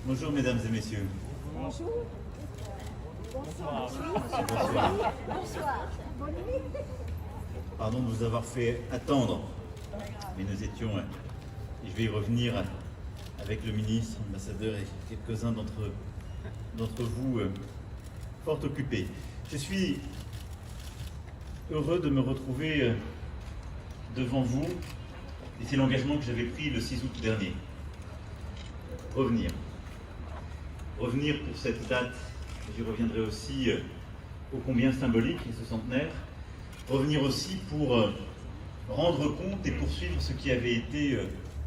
Bonjour mesdames et messieurs. Bonjour. Bonsoir. Bonsoir. Bonne nuit. Pardon de vous avoir fait attendre, mais nous étions, et je vais y revenir avec le ministre, l'ambassadeur et quelques-uns d'entre vous fort occupés. Je suis heureux de me retrouver devant vous, et c'est l'engagement que j'avais pris le 6 août dernier. Revenir pour cette date, j'y reviendrai aussi ô combien symbolique, ce centenaire. Revenir aussi pour rendre compte et poursuivre ce qui avait été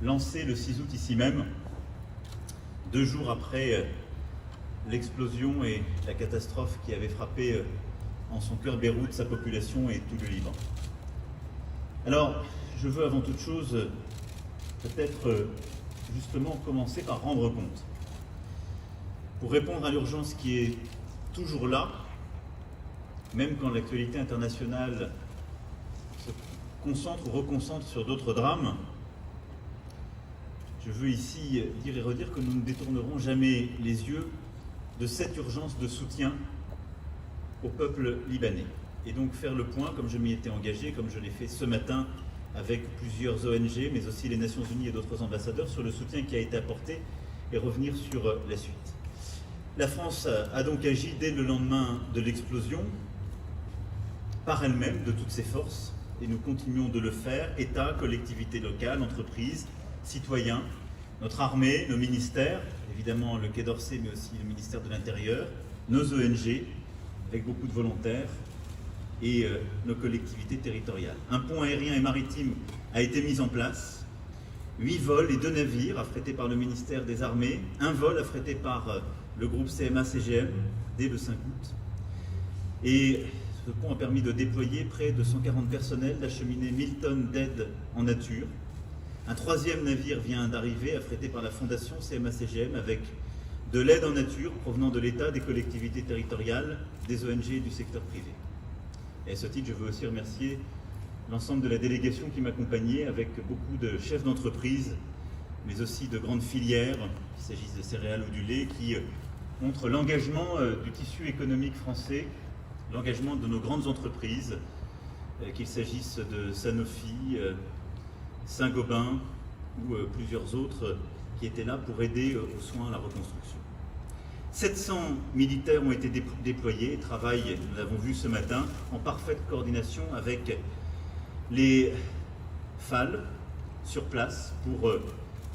lancé le 6 août ici même, 2 jours après l'explosion et la catastrophe qui avait frappé en son cœur Beyrouth, sa population et tout le Liban. Alors, je veux avant toute chose peut-être justement commencer par rendre compte. Pour répondre à l'urgence qui est toujours là, même quand l'actualité internationale se concentre ou reconcentre sur d'autres drames, je veux ici dire et redire que nous ne détournerons jamais les yeux de cette urgence de soutien au peuple libanais. Et donc faire le point, comme je m'y étais engagé, comme je l'ai fait ce matin avec plusieurs ONG, mais aussi les Nations Unies et d'autres ambassadeurs, sur le soutien qui a été apporté et revenir sur la suite. La France a donc agi dès le lendemain de l'explosion, par elle-même, de toutes ses forces, et nous continuons de le faire, État, collectivités locales, entreprises, citoyens, notre armée, nos ministères, évidemment le Quai d'Orsay, mais aussi le ministère de l'Intérieur, nos ONG, avec beaucoup de volontaires, et nos collectivités territoriales. Un pont aérien et maritime a été mis en place, 8 vols et 2 navires affrétés par le ministère des Armées, un vol affrété par le groupe CMA-CGM dès le 5 août. Et ce pont a permis de déployer près de 140 personnels, d'acheminer 1000 tonnes d'aide en nature. Un 3e navire vient d'arriver, affrété par la fondation CMA-CGM, avec de l'aide en nature provenant de l'État, des collectivités territoriales, des ONG et du secteur privé. Et à ce titre, je veux aussi remercier l'ensemble de la délégation qui m'accompagnait, avec beaucoup de chefs d'entreprise, mais aussi de grandes filières, qu'il s'agisse de céréales ou du lait, qui montrent l'engagement du tissu économique français, l'engagement de nos grandes entreprises, qu'il s'agisse de Sanofi, Saint-Gobain ou plusieurs autres qui étaient là pour aider aux soins à la reconstruction. 700 militaires ont été déployés, travaillent, nous l'avons vu ce matin, en parfaite coordination avec les FAL sur place pour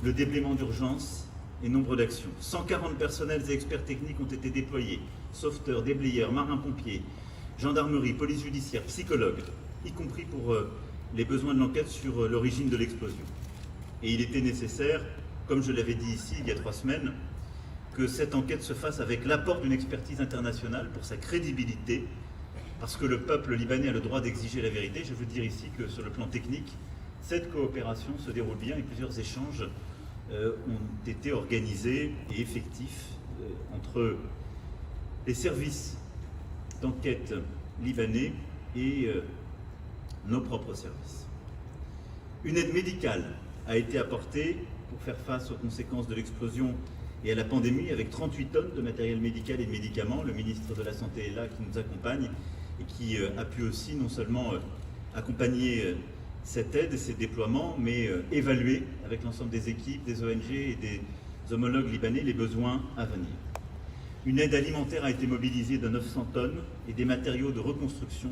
le déblaiement d'urgence et nombre d'actions. 140 personnels et experts techniques ont été déployés, sauveteurs, déblayeurs, marins-pompiers, gendarmerie, police judiciaire, psychologues, y compris pour les besoins de l'enquête sur l'origine de l'explosion. Et il était nécessaire, comme je l'avais dit ici il y a 3 semaines, que cette enquête se fasse avec l'apport d'une expertise internationale pour sa crédibilité, parce que le peuple libanais a le droit d'exiger la vérité. Je veux dire ici que sur le plan technique, cette coopération se déroule bien et plusieurs échanges ont été organisés et effectifs entre les services d'enquête libanais et nos propres services. Une aide médicale a été apportée pour faire face aux conséquences de l'explosion et à la pandémie, avec 38 tonnes de matériel médical et de médicaments. Le ministre de la Santé est là, qui nous accompagne et qui a pu aussi non seulement accompagner cette aide et ces déploiements, mais évaluer avec l'ensemble des équipes, des ONG et des homologues libanais les besoins à venir. Une aide alimentaire a été mobilisée de 900 tonnes et des matériaux de reconstruction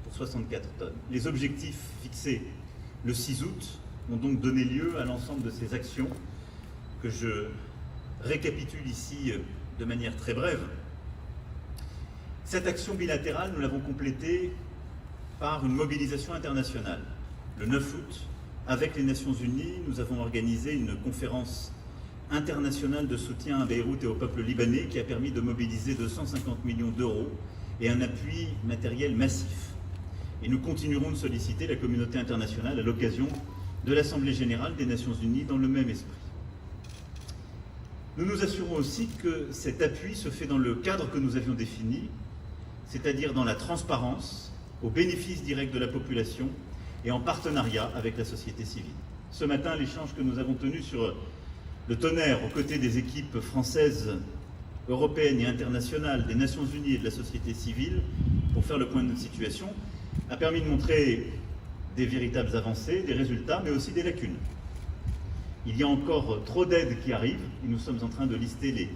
pour 64 tonnes. Les objectifs fixés le 6 août ont donc donné lieu à l'ensemble de ces actions que je récapitule ici de manière très brève. Cette action bilatérale, nous l'avons complétée par une mobilisation internationale. Le 9 août, avec les Nations Unies, nous avons organisé une conférence internationale de soutien à Beyrouth et au peuple libanais qui a permis de mobiliser 250 millions d'euros et un appui matériel massif. Et nous continuerons de solliciter la communauté internationale à l'occasion de l'Assemblée générale des Nations Unies dans le même esprit. Nous nous assurons aussi que cet appui se fait dans le cadre que nous avions défini, c'est-à-dire dans la transparence, au bénéfice direct de la population et en partenariat avec la société civile. Ce matin, l'échange que nous avons tenu sur Le tonnerre, aux côtés des équipes françaises, européennes et internationales, des Nations Unies et de la société civile, pour faire le point de notre situation, a permis de montrer des véritables avancées, des résultats, mais aussi des lacunes. Il y a encore trop d'aides qui arrivent, et nous sommes en train de lister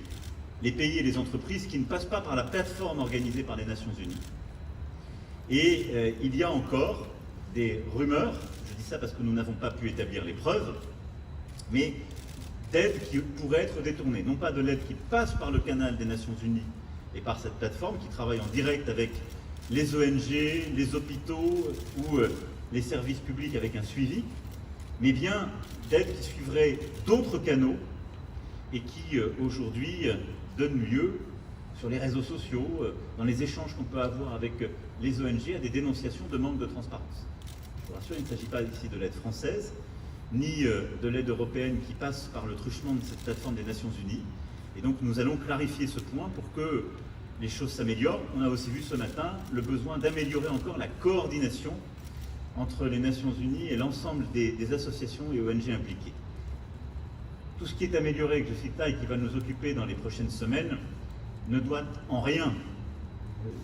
les pays et les entreprises qui ne passent pas par la plateforme organisée par les Nations Unies. Et il y a encore des rumeurs, je dis ça parce que nous n'avons pas pu établir les preuves, mais d'aides qui pourraient être détournées. Non pas de l'aide qui passe par le canal des Nations Unies et par cette plateforme qui travaille en direct avec les ONG, les hôpitaux ou les services publics avec un suivi, mais bien d'aides qui suivraient d'autres canaux et qui aujourd'hui donnent lieu sur les réseaux sociaux, dans les échanges qu'on peut avoir avec les ONG, à des dénonciations de manque de transparence. Je vous rassure, il ne s'agit pas ici de l'aide française, ni de l'aide européenne qui passe par le truchement de cette plateforme des Nations Unies. Et donc nous allons clarifier ce point pour que les choses s'améliorent. On a aussi vu ce matin le besoin d'améliorer encore la coordination entre les Nations Unies et l'ensemble des associations et ONG impliquées. Tout ce qui est amélioré, que je cite là, et qui va nous occuper dans les prochaines semaines, ne doit en rien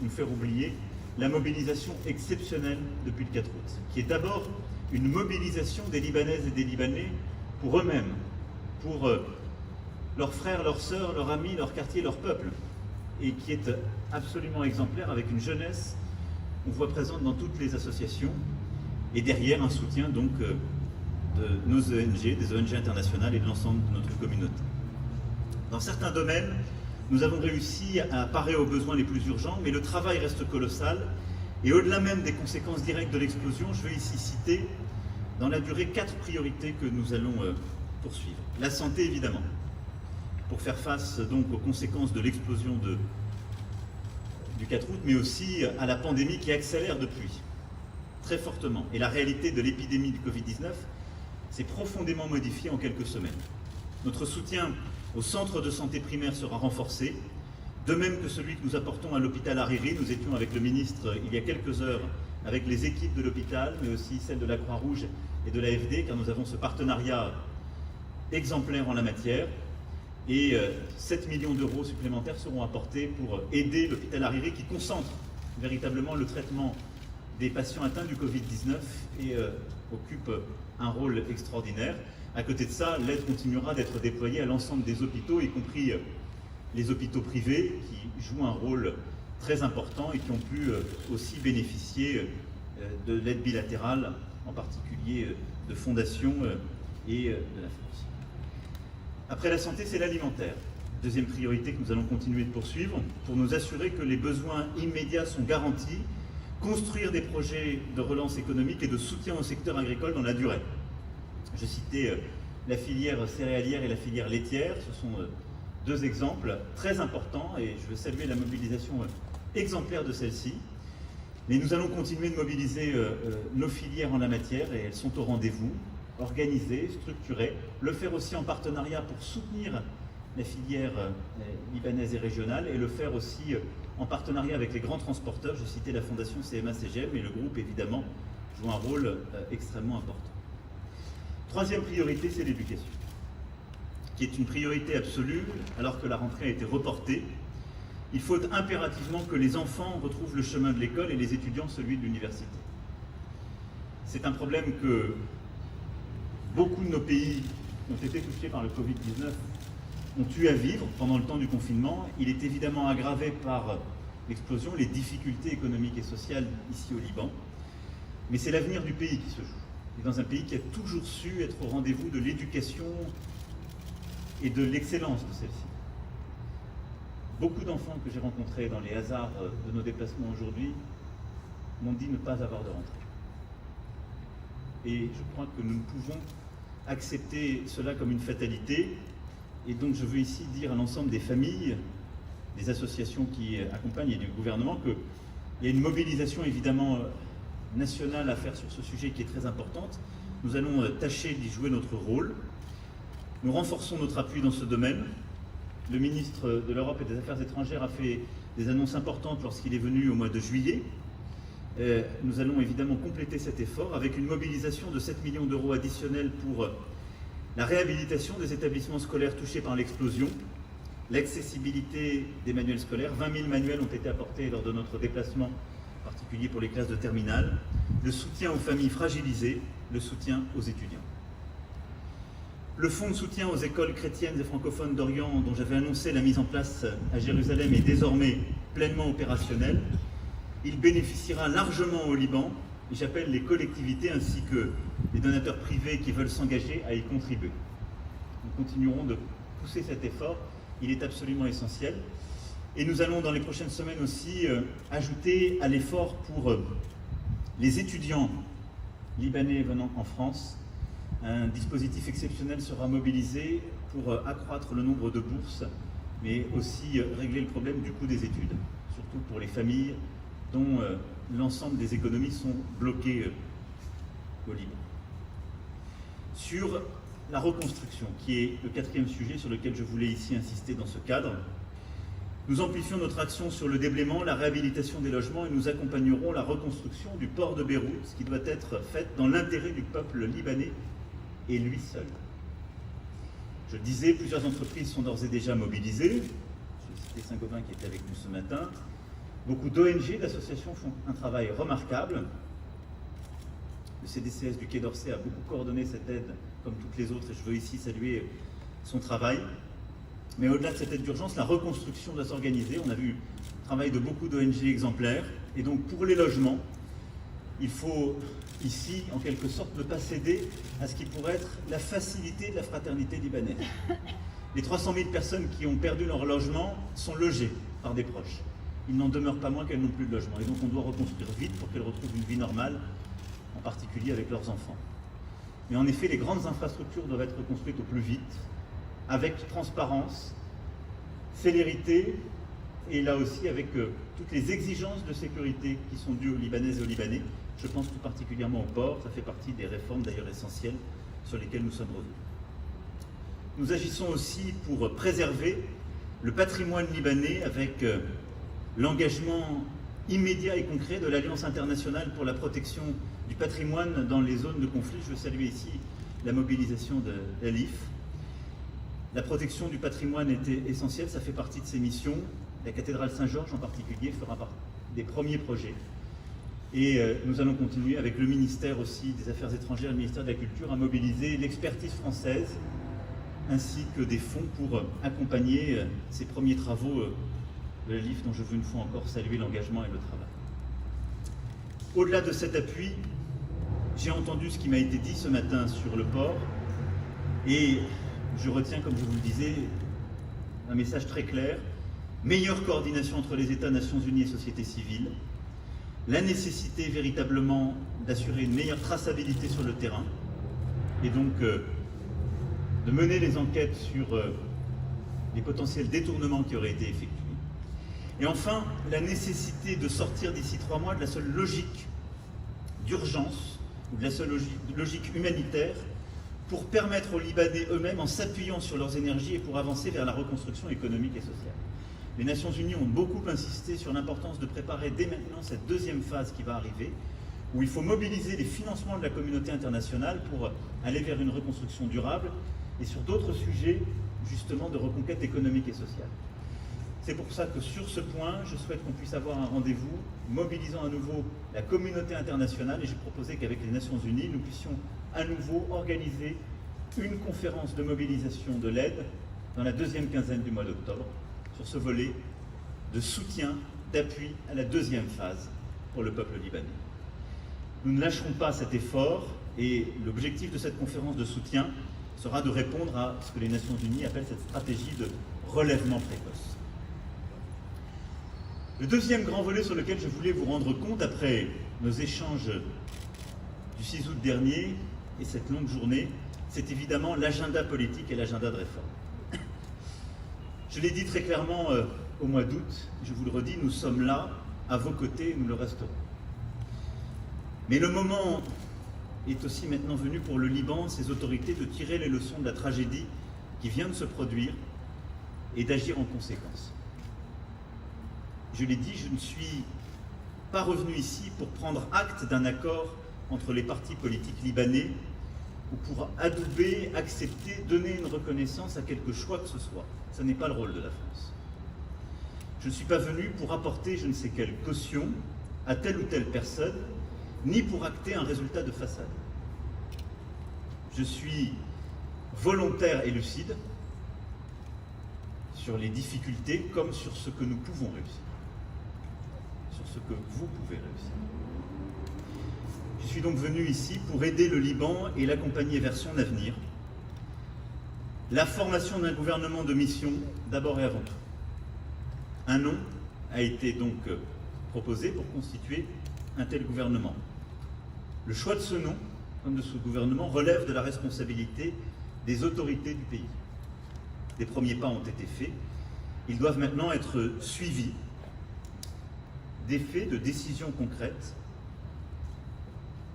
nous faire oublier la mobilisation exceptionnelle depuis le 4 août, qui est d'abord une mobilisation des Libanaises et des Libanais pour eux-mêmes, pour leurs frères, leurs sœurs, leurs amis, leur quartier, leur peuple, et qui est absolument exemplaire, avec une jeunesse, on voit présente dans toutes les associations, et derrière un soutien donc de nos ONG, des ONG internationales et de l'ensemble de notre communauté. Dans certains domaines, nous avons réussi à parer aux besoins les plus urgents, mais le travail reste colossal. Et au-delà même des conséquences directes de l'explosion, je vais ici citer dans la durée 4 priorités que nous allons poursuivre. La santé, évidemment, pour faire face donc aux conséquences de l'explosion du 4 août, mais aussi à la pandémie qui accélère depuis, très fortement. Et la réalité de l'épidémie du Covid-19 s'est profondément modifiée en quelques semaines. Notre soutien au centre de santé primaire sera renforcé, de même que celui que nous apportons à l'hôpital Hariri. Nous étions avec le ministre il y a quelques heures avec les équipes de l'hôpital, mais aussi celles de la Croix-Rouge et de l'AFD, car nous avons ce partenariat exemplaire en la matière. Et 7 millions d'euros supplémentaires seront apportés pour aider l'hôpital Hariri qui concentre véritablement le traitement des patients atteints du Covid-19 et occupe un rôle extraordinaire. À côté de ça, l'aide continuera d'être déployée à l'ensemble des hôpitaux, y compris les hôpitaux privés qui jouent un rôle très important et qui ont pu aussi bénéficier de l'aide bilatérale, en particulier de fondations et de la France. Après la santé, c'est l'alimentaire. Deuxième priorité que nous allons continuer de poursuivre pour nous assurer que les besoins immédiats sont garantis, construire des projets de relance économique et de soutien au secteur agricole dans la durée. Je citais la filière céréalière et la filière laitière, ce sont deux exemples très importants et je veux saluer la mobilisation exemplaire de celle-ci. Mais nous allons continuer de mobiliser nos filières en la matière et elles sont au rendez-vous, organisées, structurées, le faire aussi en partenariat pour soutenir la filière libanaise et régionale et le faire aussi en partenariat avec les grands transporteurs. Je citais la fondation CMA-CGM et le groupe évidemment joue un rôle extrêmement important. Troisième priorité, c'est l'éducation, qui est une priorité absolue alors que la rentrée a été reportée. Il faut impérativement que les enfants retrouvent le chemin de l'école et les étudiants celui de l'université. C'est un problème que beaucoup de nos pays qui ont été touchés par le Covid-19 ont eu à vivre pendant le temps du confinement. Il est évidemment aggravé par l'explosion, les difficultés économiques et sociales ici au Liban. Mais c'est l'avenir du pays qui se joue. Et dans un pays qui a toujours su être au rendez-vous de l'éducation et de l'excellence de celle-ci. Beaucoup d'enfants que j'ai rencontrés dans les hasards de nos déplacements aujourd'hui m'ont dit ne pas avoir de rentrée. Et je crois que nous ne pouvons accepter cela comme une fatalité. Et donc je veux ici dire à l'ensemble des familles, des associations qui accompagnent et du gouvernement qu'il y a une mobilisation évidemment nationale à faire sur ce sujet qui est très importante. Nous allons tâcher d'y jouer notre rôle. Nous renforçons notre appui dans ce domaine. Le ministre de l'Europe et des Affaires étrangères a fait des annonces importantes lorsqu'il est venu au mois de juillet. Nous allons évidemment compléter cet effort avec une mobilisation de 7 millions d'euros additionnels pour la réhabilitation des établissements scolaires touchés par l'explosion, l'accessibilité des manuels scolaires. 20 000 manuels ont été apportés lors de notre déplacement, en particulier pour les classes de terminale, le soutien aux familles fragilisées, le soutien aux étudiants. Le fonds de soutien aux écoles chrétiennes et francophones d'Orient, dont j'avais annoncé la mise en place à Jérusalem, est désormais pleinement opérationnel. Il bénéficiera largement au Liban et j'appelle les collectivités ainsi que les donateurs privés qui veulent s'engager à y contribuer. Nous continuerons de pousser cet effort, il est absolument essentiel. Et nous allons dans les prochaines semaines aussi ajouter à l'effort pour les étudiants libanais venant en France. Un dispositif exceptionnel sera mobilisé pour accroître le nombre de bourses, mais aussi régler le problème du coût des études, surtout pour les familles dont l'ensemble des économies sont bloquées au Liban. Sur la reconstruction, qui est le quatrième sujet sur lequel je voulais ici insister dans ce cadre, nous amplifions notre action sur le déblaiement, la réhabilitation des logements et nous accompagnerons la reconstruction du port de Beyrouth, ce qui doit être fait dans l'intérêt du peuple libanais et lui seul. Je le disais, plusieurs entreprises sont d'ores et déjà mobilisées. Je vais citer Saint-Gobain qui était avec nous ce matin. Beaucoup d'ONG, d'associations font un travail remarquable. Le CDCS du Quai d'Orsay a beaucoup coordonné cette aide, comme toutes les autres, et je veux ici saluer son travail. Mais au-delà de cette aide d'urgence, la reconstruction doit s'organiser. On a vu le travail de beaucoup d'ONG exemplaires. Et donc pour les logements, il faut ici, en quelque sorte, ne pas céder à ce qui pourrait être la facilité de la fraternité libanaise. Les 300 000 personnes qui ont perdu leur logement sont logées par des proches. Il n'en demeure pas moins qu'elles n'ont plus de logement. Et donc on doit reconstruire vite pour qu'elles retrouvent une vie normale, en particulier avec leurs enfants. Mais en effet, les grandes infrastructures doivent être reconstruites au plus vite, avec transparence, célérité, et là aussi avec toutes les exigences de sécurité qui sont dues aux Libanaises et aux Libanais. Je pense tout particulièrement au port, ça fait partie des réformes d'ailleurs essentielles sur lesquelles nous sommes revenus. Nous agissons aussi pour préserver le patrimoine libanais avec l'engagement immédiat et concret de l'Alliance internationale pour la protection du patrimoine dans les zones de conflit. Je veux saluer ici la mobilisation de l'ALIF. La protection du patrimoine était essentielle, ça fait partie de ses missions. La cathédrale Saint-Georges en particulier fera partie des premiers projets. Et nous allons continuer avec le ministère aussi des Affaires étrangères et le ministère de la Culture à mobiliser l'expertise française ainsi que des fonds pour accompagner ces premiers travaux de la LIF dont je veux une fois encore saluer l'engagement et le travail. Au-delà de cet appui, j'ai entendu ce qui m'a été dit ce matin sur le port et je retiens, comme je vous le disais, un message très clair. Meilleure coordination entre les États, Nations Unies et société civile, la nécessité véritablement d'assurer une meilleure traçabilité sur le terrain et donc de mener les enquêtes sur les potentiels détournements qui auraient été effectués. Et enfin, la nécessité de sortir d'ici 3 mois de la seule logique d'urgence ou de la seule logique humanitaire pour permettre aux Libanais eux-mêmes, en s'appuyant sur leurs énergies et pour avancer vers la reconstruction économique et sociale. Les Nations Unies ont beaucoup insisté sur l'importance de préparer dès maintenant cette deuxième phase qui va arriver, où il faut mobiliser les financements de la communauté internationale pour aller vers une reconstruction durable et sur d'autres sujets, justement, de reconquête économique et sociale. C'est pour ça que sur ce point, je souhaite qu'on puisse avoir un rendez-vous mobilisant à nouveau la communauté internationale et j'ai proposé qu'avec les Nations Unies, nous puissions à nouveau organiser une conférence de mobilisation de l'aide dans la deuxième quinzaine du mois d'octobre sur ce volet de soutien, d'appui à la deuxième phase pour le peuple libanais. Nous ne lâcherons pas cet effort et l'objectif de cette conférence de soutien sera de répondre à ce que les Nations Unies appellent cette stratégie de relèvement précoce. Le deuxième grand volet sur lequel je voulais vous rendre compte après nos échanges du 6 août dernier et cette longue journée, c'est évidemment l'agenda politique et l'agenda de réforme. Je l'ai dit très clairement au mois d'août, je vous le redis, nous sommes là, à vos côtés, et nous le resterons. Mais le moment est aussi maintenant venu pour le Liban, ses autorités, de tirer les leçons de la tragédie qui vient de se produire et d'agir en conséquence. Je l'ai dit, je ne suis pas revenu ici pour prendre acte d'un accord entre les partis politiques libanais ou pour adouber, accepter, donner une reconnaissance à quelque choix que ce soit. Ce n'est pas le rôle de la France. Je ne suis pas venu pour apporter je ne sais quelle caution à telle ou telle personne, ni pour acter un résultat de façade. Je suis volontaire et lucide sur les difficultés comme sur ce que nous pouvons réussir, sur ce que vous pouvez réussir. Je suis donc venu ici pour aider le Liban et l'accompagner vers son avenir. La formation d'un gouvernement de mission, d'abord et avant tout. Un nom a été donc proposé pour constituer un tel gouvernement. Le choix de ce nom, comme de ce gouvernement, relève de la responsabilité des autorités du pays. Des premiers pas ont été faits. Ils doivent maintenant être suivis d'effets, de décisions concrètes.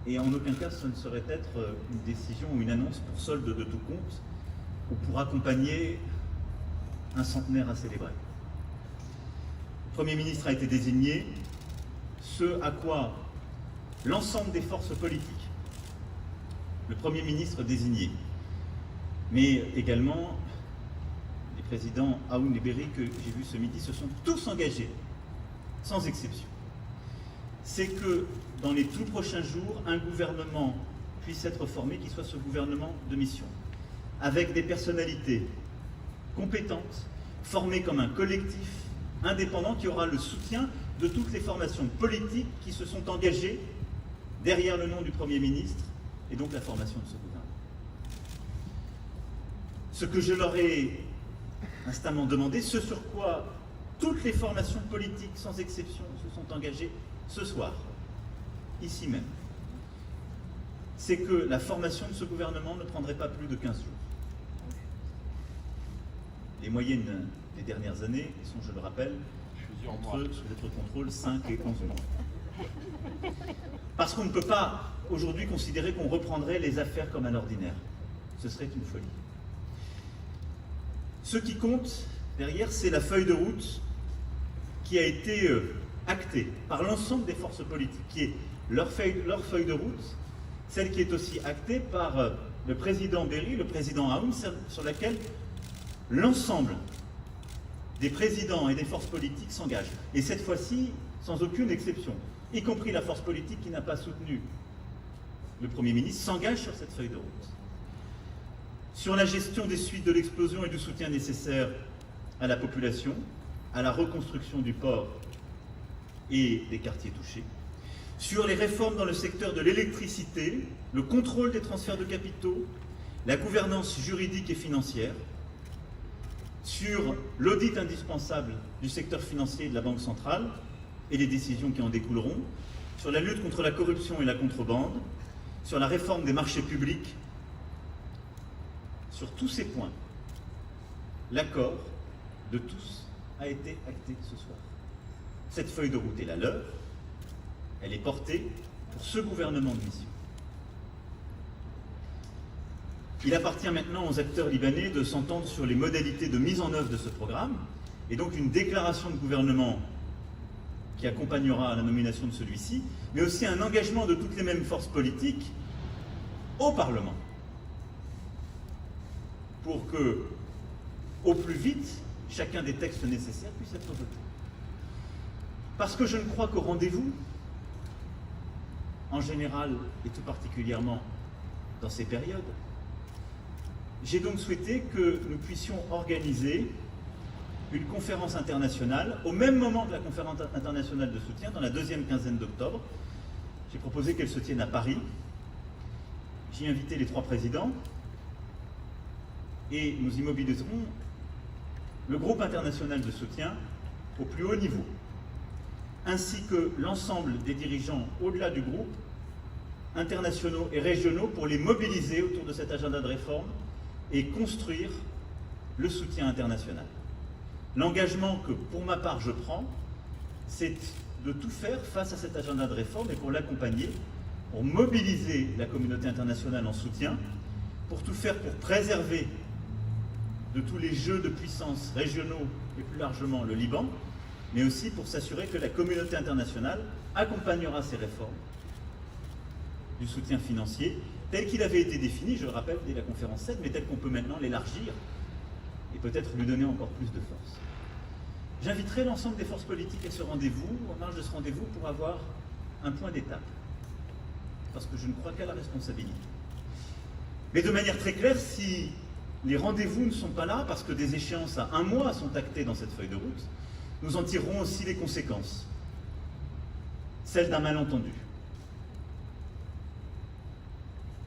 Et en aucun cas, ce ne saurait être une décision ou une annonce pour solde de tout compte ou pour accompagner un centenaire à célébrer. Le Premier ministre a été désigné, ce à quoi l'ensemble des forces politiques, le Premier ministre désigné, mais également les présidents Aoun et Berry que j'ai vus ce midi, se sont tous engagés, sans exception. C'est que dans les tout prochains jours, un gouvernement puisse être formé qui soit ce gouvernement de mission, avec des personnalités compétentes, formées comme un collectif indépendant qui aura le soutien de toutes les formations politiques qui se sont engagées derrière le nom du Premier ministre et donc la formation de ce gouvernement. Ce que je leur ai instamment demandé, ce sur quoi toutes les formations politiques, sans exception, se sont engagées ce soir, ici même, c'est que la formation de ce gouvernement ne prendrait pas plus de 15 jours. Les moyennes des dernières années sont, je le rappelle, entre, sous votre contrôle, 5 et 11 mois. Parce qu'on ne peut pas aujourd'hui considérer qu'on reprendrait les affaires comme à l'ordinaire. Ce serait une folie. Ce qui compte derrière, c'est la feuille de route qui a été actée par l'ensemble des forces politiques, qui est leur feuille de route, celle qui est aussi actée par le président Berry, le président Aoun, sur laquelle l'ensemble des présidents et des forces politiques s'engagent. Et cette fois-ci, sans aucune exception, y compris la force politique qui n'a pas soutenu le Premier ministre, s'engage sur cette feuille de route. Sur la gestion des suites de l'explosion et du soutien nécessaire à la population, à la reconstruction du port et des quartiers touchés. Sur les réformes dans le secteur de l'électricité, le contrôle des transferts de capitaux, la gouvernance juridique et financière, sur l'audit indispensable du secteur financier et de la Banque centrale et les décisions qui en découleront, sur la lutte contre la corruption et la contrebande, sur la réforme des marchés publics. Sur tous ces points, l'accord de tous a été acté ce soir. Cette feuille de route est la leur, elle est portée pour ce gouvernement de mission. Il appartient maintenant aux acteurs libanais de s'entendre sur les modalités de mise en œuvre de ce programme, et donc une déclaration de gouvernement qui accompagnera la nomination de celui-ci, mais aussi un engagement de toutes les mêmes forces politiques au Parlement, pour que, au plus vite, chacun des textes nécessaires puisse être voté. Parce que je ne crois qu'au rendez-vous, en général et tout particulièrement dans ces périodes, j'ai donc souhaité que nous puissions organiser une conférence internationale au même moment que la conférence internationale de soutien, dans la deuxième quinzaine d'octobre. J'ai proposé qu'elle se tienne à Paris. J'y ai invité les 3 présidents et nous immobiliserons le groupe international de soutien au plus haut niveau, ainsi que l'ensemble des dirigeants au-delà du groupe, internationaux et régionaux, pour les mobiliser autour de cet agenda de réforme et construire le soutien international. L'engagement que, pour ma part, je prends, c'est de tout faire face à cet agenda de réforme et pour l'accompagner, pour mobiliser la communauté internationale en soutien, pour tout faire pour préserver de tous les jeux de puissance régionaux et plus largement le Liban, mais aussi pour s'assurer que la communauté internationale accompagnera ces réformes du soutien financier tel qu'il avait été défini, je le rappelle, dès la conférence 7, mais tel qu'on peut maintenant l'élargir et peut-être lui donner encore plus de force. J'inviterai l'ensemble des forces politiques à ce rendez-vous, en marge de ce rendez-vous, pour avoir un point d'étape, parce que je ne crois qu'à la responsabilité. Mais de manière très claire, si les rendez-vous ne sont pas là, parce que des échéances à 1 mois sont actées dans cette feuille de route, nous en tirerons aussi les conséquences, celles d'un malentendu.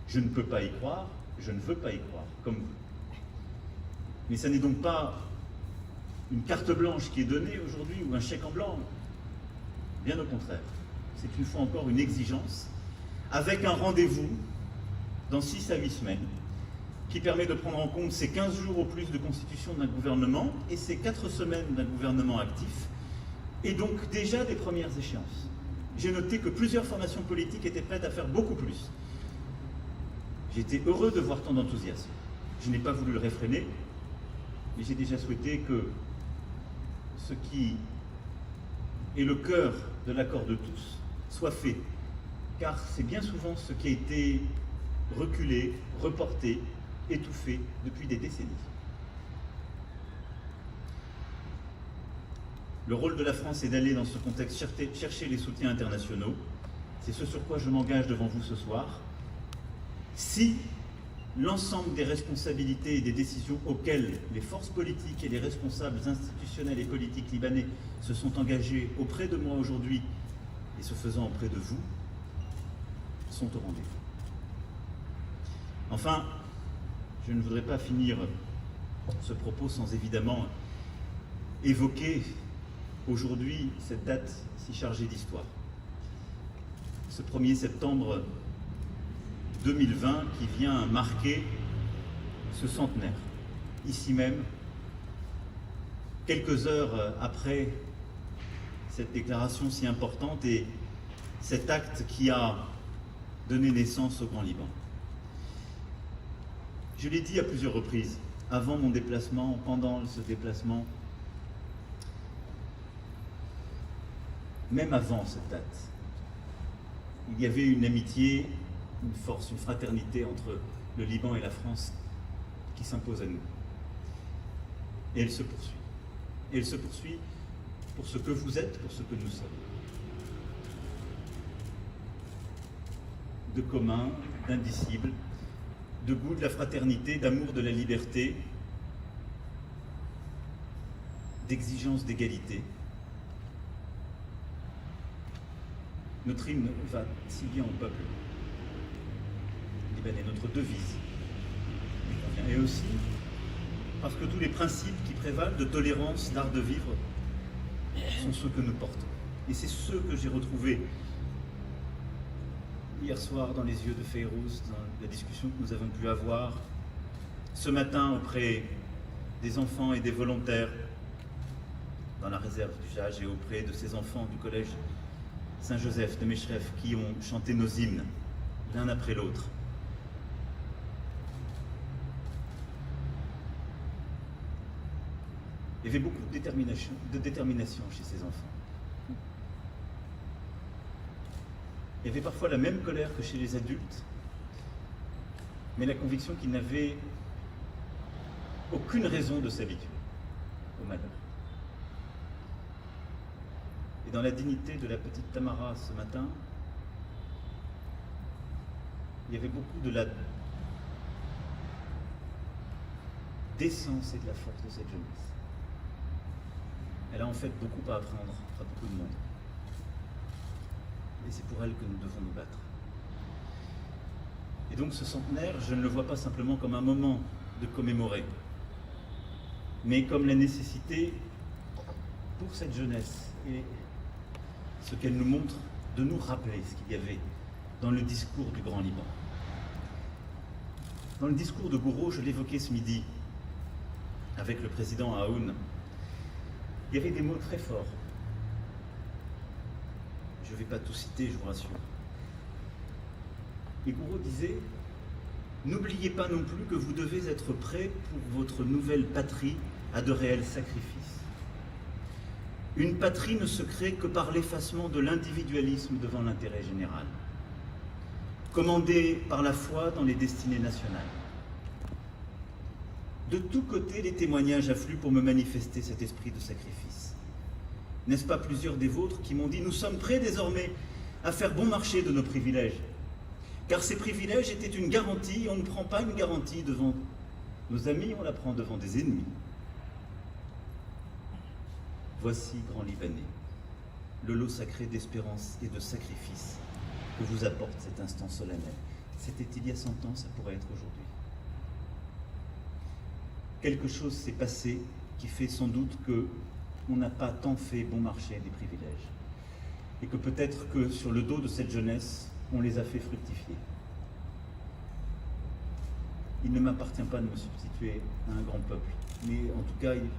Je ne peux pas y croire, je ne veux pas y croire, comme vous. Mais ce n'est donc pas une carte blanche qui est donnée aujourd'hui ou un chèque en blanc. Bien au contraire. C'est une fois encore une exigence, avec un rendez-vous dans 6 à 8 semaines, qui permet de prendre en compte ces 15 jours au plus de constitution d'un gouvernement et ces 4 semaines d'un gouvernement actif, et donc déjà des premières échéances. J'ai noté que plusieurs formations politiques étaient prêtes à faire beaucoup plus. J'ai été heureux de voir tant d'enthousiasme. Je n'ai pas voulu le réfréner, mais j'ai déjà souhaité que ce qui est le cœur de l'accord de tous soit fait, car c'est bien souvent ce qui a été reculé, reporté, étouffé depuis des décennies. Le rôle de la France est d'aller dans ce contexte chercher les soutiens internationaux. C'est ce sur quoi je m'engage devant vous ce soir. Si l'ensemble des responsabilités et des décisions auxquelles les forces politiques et les responsables institutionnels et politiques libanais se sont engagés auprès de moi aujourd'hui et ce faisant auprès de vous, sont au rendez-vous. Enfin, je ne voudrais pas finir ce propos sans évidemment évoquer aujourd'hui cette date si chargée d'histoire. Ce 1er septembre 2020 qui vient marquer ce centenaire, ici même, quelques heures après cette déclaration si importante et cet acte qui a donné naissance au Grand Liban. Je l'ai dit à plusieurs reprises, avant mon déplacement, pendant ce déplacement, même avant cette date, il y avait une amitié, une force, une fraternité entre le Liban et la France qui s'impose à nous. Et elle se poursuit. Et elle se poursuit pour ce que vous êtes, pour ce que nous sommes. De commun, d'indicible, de goût de la fraternité, d'amour de la liberté, d'exigence d'égalité. Notre hymne va si bien au peuple libanais, notre devise. Et aussi parce que tous les principes qui prévalent de tolérance, d'art de vivre, sont ceux que nous portons. Et c'est ceux que j'ai retrouvés hier soir dans les yeux de Fayrouz, dans la discussion que nous avons pu avoir, ce matin auprès des enfants et des volontaires dans la réserve du Jage et auprès de ces enfants du collège Saint-Joseph de Meshref qui ont chanté nos hymnes l'un après l'autre. Il y avait beaucoup de détermination chez ces enfants. Il y avait parfois la même colère que chez les adultes, mais la conviction qu'ils n'avaient aucune raison de s'habituer au malheur. Et dans la dignité de la petite Tamara ce matin, il y avait beaucoup de la décence et de la force de cette jeunesse. Elle a en fait beaucoup à apprendre à beaucoup de monde. Et c'est pour elle que nous devons nous battre. Et donc ce centenaire, je ne le vois pas simplement comme un moment de commémorer, mais comme la nécessité pour cette jeunesse et ce qu'elle nous montre de nous rappeler ce qu'il y avait dans le discours du Grand Liban. Dans le discours de Gouraud, je l'évoquais ce midi avec le président Aoun, il y avait des mots très forts. Je ne vais pas tout citer, je vous rassure. Et Gouraud disait « N'oubliez pas non plus que vous devez être prêts pour votre nouvelle patrie à de réels sacrifices. Une patrie ne se crée que par l'effacement de l'individualisme devant l'intérêt général. commandés par la foi dans les destinées nationales. De tous côtés, les témoignages affluent pour me manifester cet esprit de sacrifice. N'est-ce pas plusieurs des vôtres qui m'ont dit « Nous sommes prêts désormais à faire bon marché de nos privilèges, car ces privilèges étaient une garantie, on ne prend pas une garantie devant nos amis, on la prend devant des ennemis. » Voici, grand Libanais, le lot sacré d'espérance et de sacrifice que vous apporte cet instant solennel. C'était il y a 100 ans, ça pourrait être aujourd'hui. Quelque chose s'est passé qui fait sans doute qu'on n'a pas tant fait bon marché des privilèges. Et que peut-être que sur le dos de cette jeunesse, on les a fait fructifier. Il ne m'appartient pas de me substituer à un grand peuple, mais en tout cas, il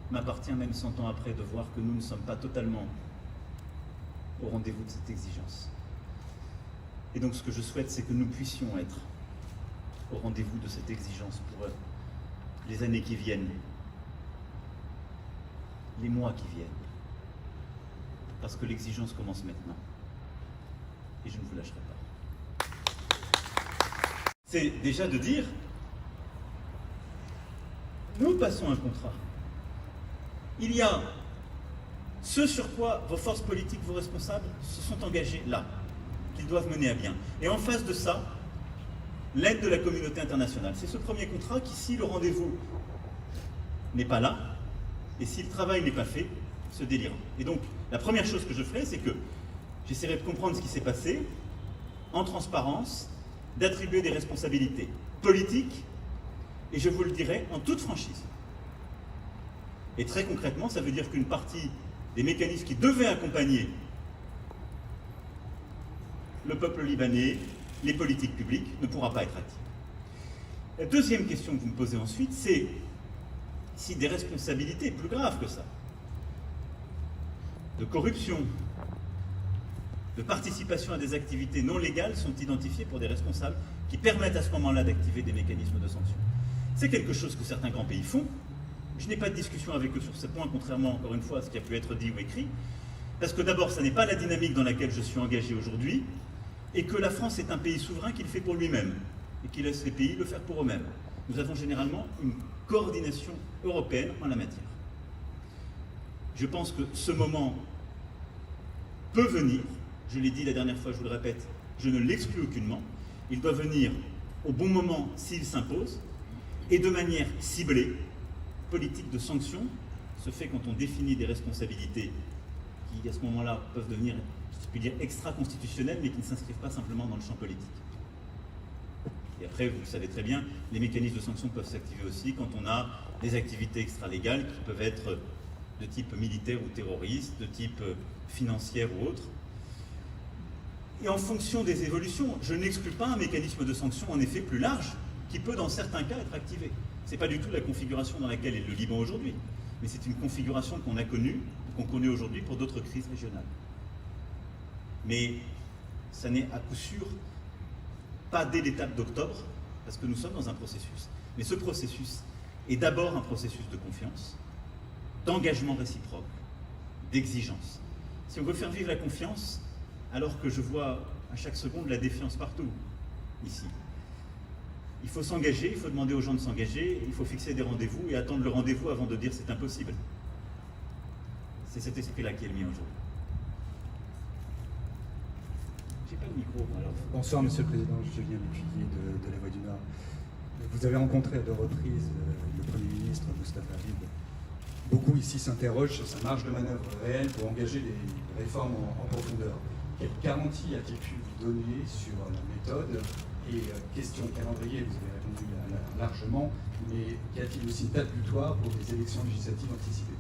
m'appartient même 100 ans après de voir que nous ne sommes pas totalement au rendez-vous de cette exigence. Et donc ce que je souhaite, c'est que nous puissions être au rendez-vous de cette exigence pour les années qui viennent, les mois qui viennent, parce que l'exigence commence maintenant, et je ne vous lâcherai pas. C'est déjà de dire, nous passons un contrat. Il y a ce sur quoi vos forces politiques, vos responsables se sont engagés là, qu'ils doivent mener à bien. Et en face de ça, l'aide de la communauté internationale. C'est ce premier contrat qui, si le rendez-vous n'est pas là, et si le travail n'est pas fait, se délire. Et donc, la première chose que je ferai, c'est que j'essaierai de comprendre ce qui s'est passé, en transparence, d'attribuer des responsabilités politiques, et je vous le dirai en toute franchise. Et très concrètement, ça veut dire qu'une partie des mécanismes qui devaient accompagner le peuple libanais, les politiques publiques, ne pourra pas être active. La deuxième question que vous me posez ensuite, c'est si des responsabilités plus graves que ça, de corruption, de participation à des activités non légales sont identifiées pour des responsables qui permettent à ce moment-là d'activer des mécanismes de sanction. C'est quelque chose que certains grands pays font. Je n'ai pas de discussion avec eux sur ce point, contrairement encore une fois à ce qui a pu être dit ou écrit, parce que d'abord, ce n'est pas la dynamique dans laquelle je suis engagé aujourd'hui, et que la France est un pays souverain qui le fait pour lui-même, et qui laisse les pays le faire pour eux-mêmes. Nous avons généralement une coordination européenne en la matière. Je pense que ce moment peut venir, je l'ai dit la dernière fois, je vous le répète, je ne l'exclus aucunement, il doit venir au bon moment s'il s'impose, et de manière ciblée, politique de sanction, se fait quand on définit des responsabilités qui, à ce moment-là, peuvent devenir, je puis dire, extra-constitutionnelles, mais qui ne s'inscrivent pas simplement dans le champ politique. Et après, vous le savez très bien, les mécanismes de sanction peuvent s'activer aussi quand on a des activités extra-légales qui peuvent être de type militaire ou terroriste, de type financière ou autre. Et en fonction des évolutions, je n'exclus pas un mécanisme de sanction en effet plus large, qui peut dans certains cas être activé. Ce n'est pas du tout la configuration dans laquelle est le Liban aujourd'hui, mais c'est une configuration qu'on a connue, qu'on connaît aujourd'hui pour d'autres crises régionales. Mais ça n'est à coup sûr pas dès l'étape d'octobre, parce que nous sommes dans un processus. Mais ce processus est d'abord un processus de confiance, d'engagement réciproque, d'exigence. Si on veut faire vivre la confiance, alors que je vois à chaque seconde la défiance partout, ici, il faut s'engager, il faut demander aux gens de s'engager, il faut fixer des rendez-vous et attendre le rendez-vous avant de dire c'est impossible. C'est cet esprit-là qui est le mien aujourd'hui. J'ai pas le micro, alors. Bonsoir Monsieur le Président, Julien Lécuyer de La Voix du Nord. Vous avez rencontré à 2 reprises le Premier ministre Moustapha Habib. Beaucoup ici s'interrogent sur sa marge de manœuvre réelle pour engager des réformes en profondeur. Quelle garantie a-t-il pu vous donner sur la méthode? Et question calendrier, vous avez répondu largement, mais y a-t-il aussi une date butoir pour des élections législatives anticipées?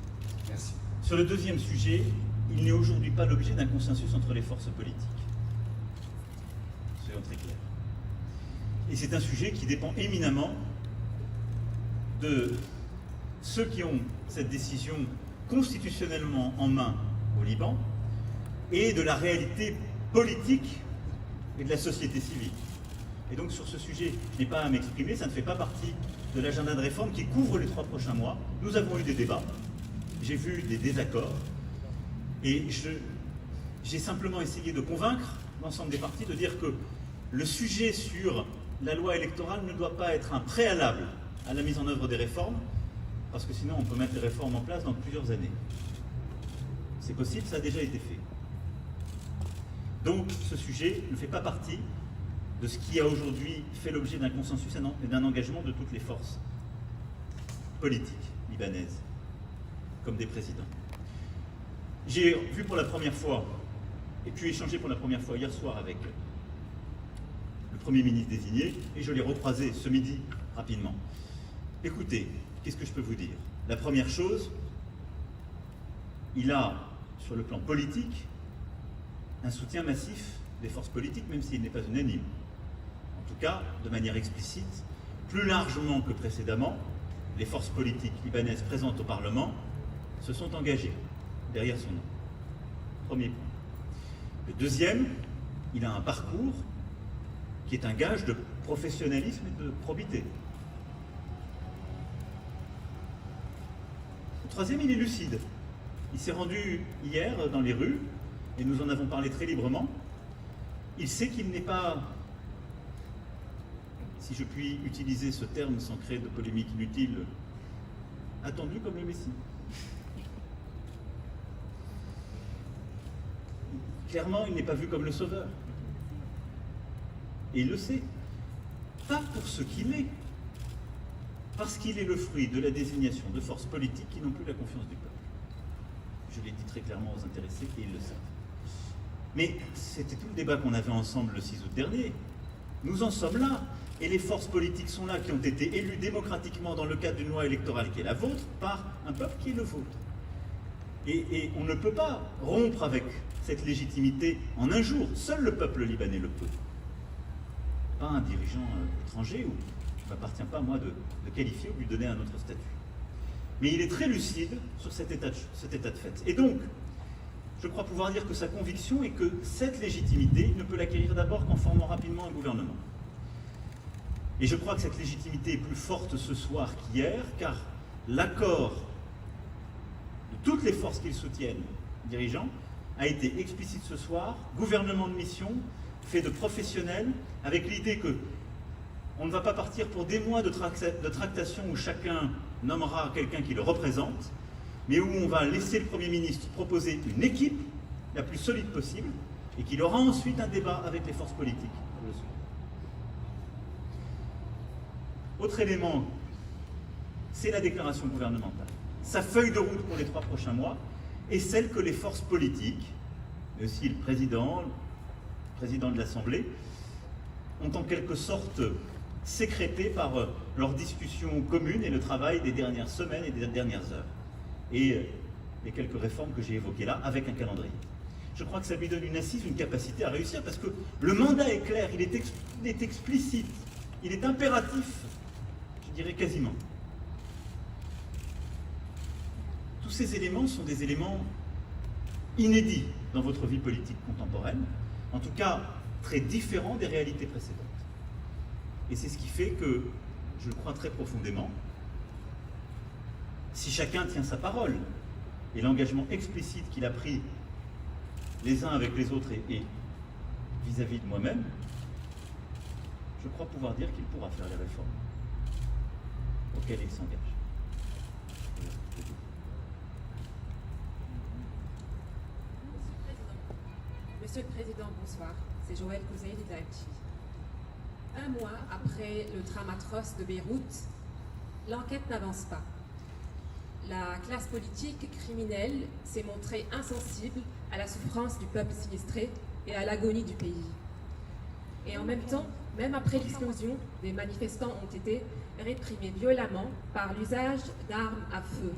Merci. Sur le deuxième sujet, il n'est aujourd'hui pas l'objet d'un consensus entre les forces politiques. Soyons très clairs. Et c'est un sujet qui dépend éminemment de ceux qui ont cette décision constitutionnellement en main au Liban et de la réalité politique et de la société civile. Et donc sur ce sujet, je n'ai pas à m'exprimer, ça ne fait pas partie de l'agenda de réforme qui couvre les 3 prochains mois. Nous avons eu des débats, j'ai vu des désaccords, et j'ai simplement essayé de convaincre l'ensemble des partis de dire que le sujet sur la loi électorale ne doit pas être un préalable à la mise en œuvre des réformes, parce que sinon on peut mettre les réformes en place dans plusieurs années. C'est possible, ça a déjà été fait. Donc ce sujet ne fait pas partie de ce qui a aujourd'hui fait l'objet d'un consensus et d'un engagement de toutes les forces politiques libanaises, comme des présidents. J'ai vu pour la première fois, et puis échangé pour la première fois hier soir avec le Premier ministre désigné, et je l'ai recroisé ce midi rapidement. Écoutez, qu'est-ce que je peux vous dire? La première chose, il a, sur le plan politique, un soutien massif des forces politiques, même s'il n'est pas unanime. En tout cas, de manière explicite, plus largement que précédemment, les forces politiques libanaises présentes au Parlement se sont engagées derrière son nom. Premier point. Le deuxième, il a un parcours qui est un gage de professionnalisme et de probité. Le troisième, il est lucide. Il s'est rendu hier dans les rues, et nous en avons parlé très librement. Il sait qu'il n'est pas, si je puis utiliser ce terme sans créer de polémique inutile, attendu comme le Messie. Clairement, il n'est pas vu comme le sauveur. Et il le sait. Pas pour ce qu'il est, parce qu'il est le fruit de la désignation de forces politiques qui n'ont plus la confiance du peuple. Je l'ai dit très clairement aux intéressés et ils le savent. Mais c'était tout le débat qu'on avait ensemble le 6 août dernier. Nous en sommes là. Et les forces politiques sont là, qui ont été élues démocratiquement dans le cadre d'une loi électorale qui est la vôtre, par un peuple qui est le vôtre. Et on ne peut pas rompre avec cette légitimité en un jour. Seul le peuple libanais le peut. Pas un dirigeant étranger, où il ne m'appartient pas, moi, de qualifier ou de lui donner un autre statut. Mais il est très lucide sur cet état de fait. Et donc, je crois pouvoir dire que sa conviction est que cette légitimité, il ne peut l'acquérir d'abord qu'en formant rapidement un gouvernement. Et je crois que cette légitimité est plus forte ce soir qu'hier, car l'accord de toutes les forces qu'ils soutiennent, dirigeants, a été explicite ce soir, gouvernement de mission, fait de professionnels, avec l'idée que on ne va pas partir pour des mois de tractation où chacun nommera quelqu'un qui le représente, mais où on va laisser le Premier ministre proposer une équipe la plus solide possible et qu'il aura ensuite un débat avec les forces politiques. Autre élément, c'est la déclaration gouvernementale. Sa feuille de route pour les 3 prochains mois est celle que les forces politiques, mais aussi le président de l'Assemblée, ont en quelque sorte sécrété par leurs discussions communes et le travail des dernières semaines et des dernières heures. Et les quelques réformes que j'ai évoquées là, avec un calendrier. Je crois que ça lui donne une assise, une capacité à réussir, parce que le mandat est clair, il est explicite, il est impératif, je dirais quasiment. Tous ces éléments sont des éléments inédits dans votre vie politique contemporaine, en tout cas très différents des réalités précédentes. Et c'est ce qui fait que, je le crois très profondément, si chacun tient sa parole, et l'engagement explicite qu'il a pris les uns avec les autres et vis-à-vis de moi-même, je crois pouvoir dire qu'il pourra faire les réformes auxquelles il s'engage. Monsieur le Président, bonsoir. C'est Joël Kouzaï de Daïti. Un mois après le drame atroce de Beyrouth, l'enquête n'avance pas. La classe politique criminelle s'est montrée insensible à la souffrance du peuple sinistré et à l'agonie du pays. Et en même temps, même après l'explosion, des manifestants ont été réprimés violemment par l'usage d'armes à feu.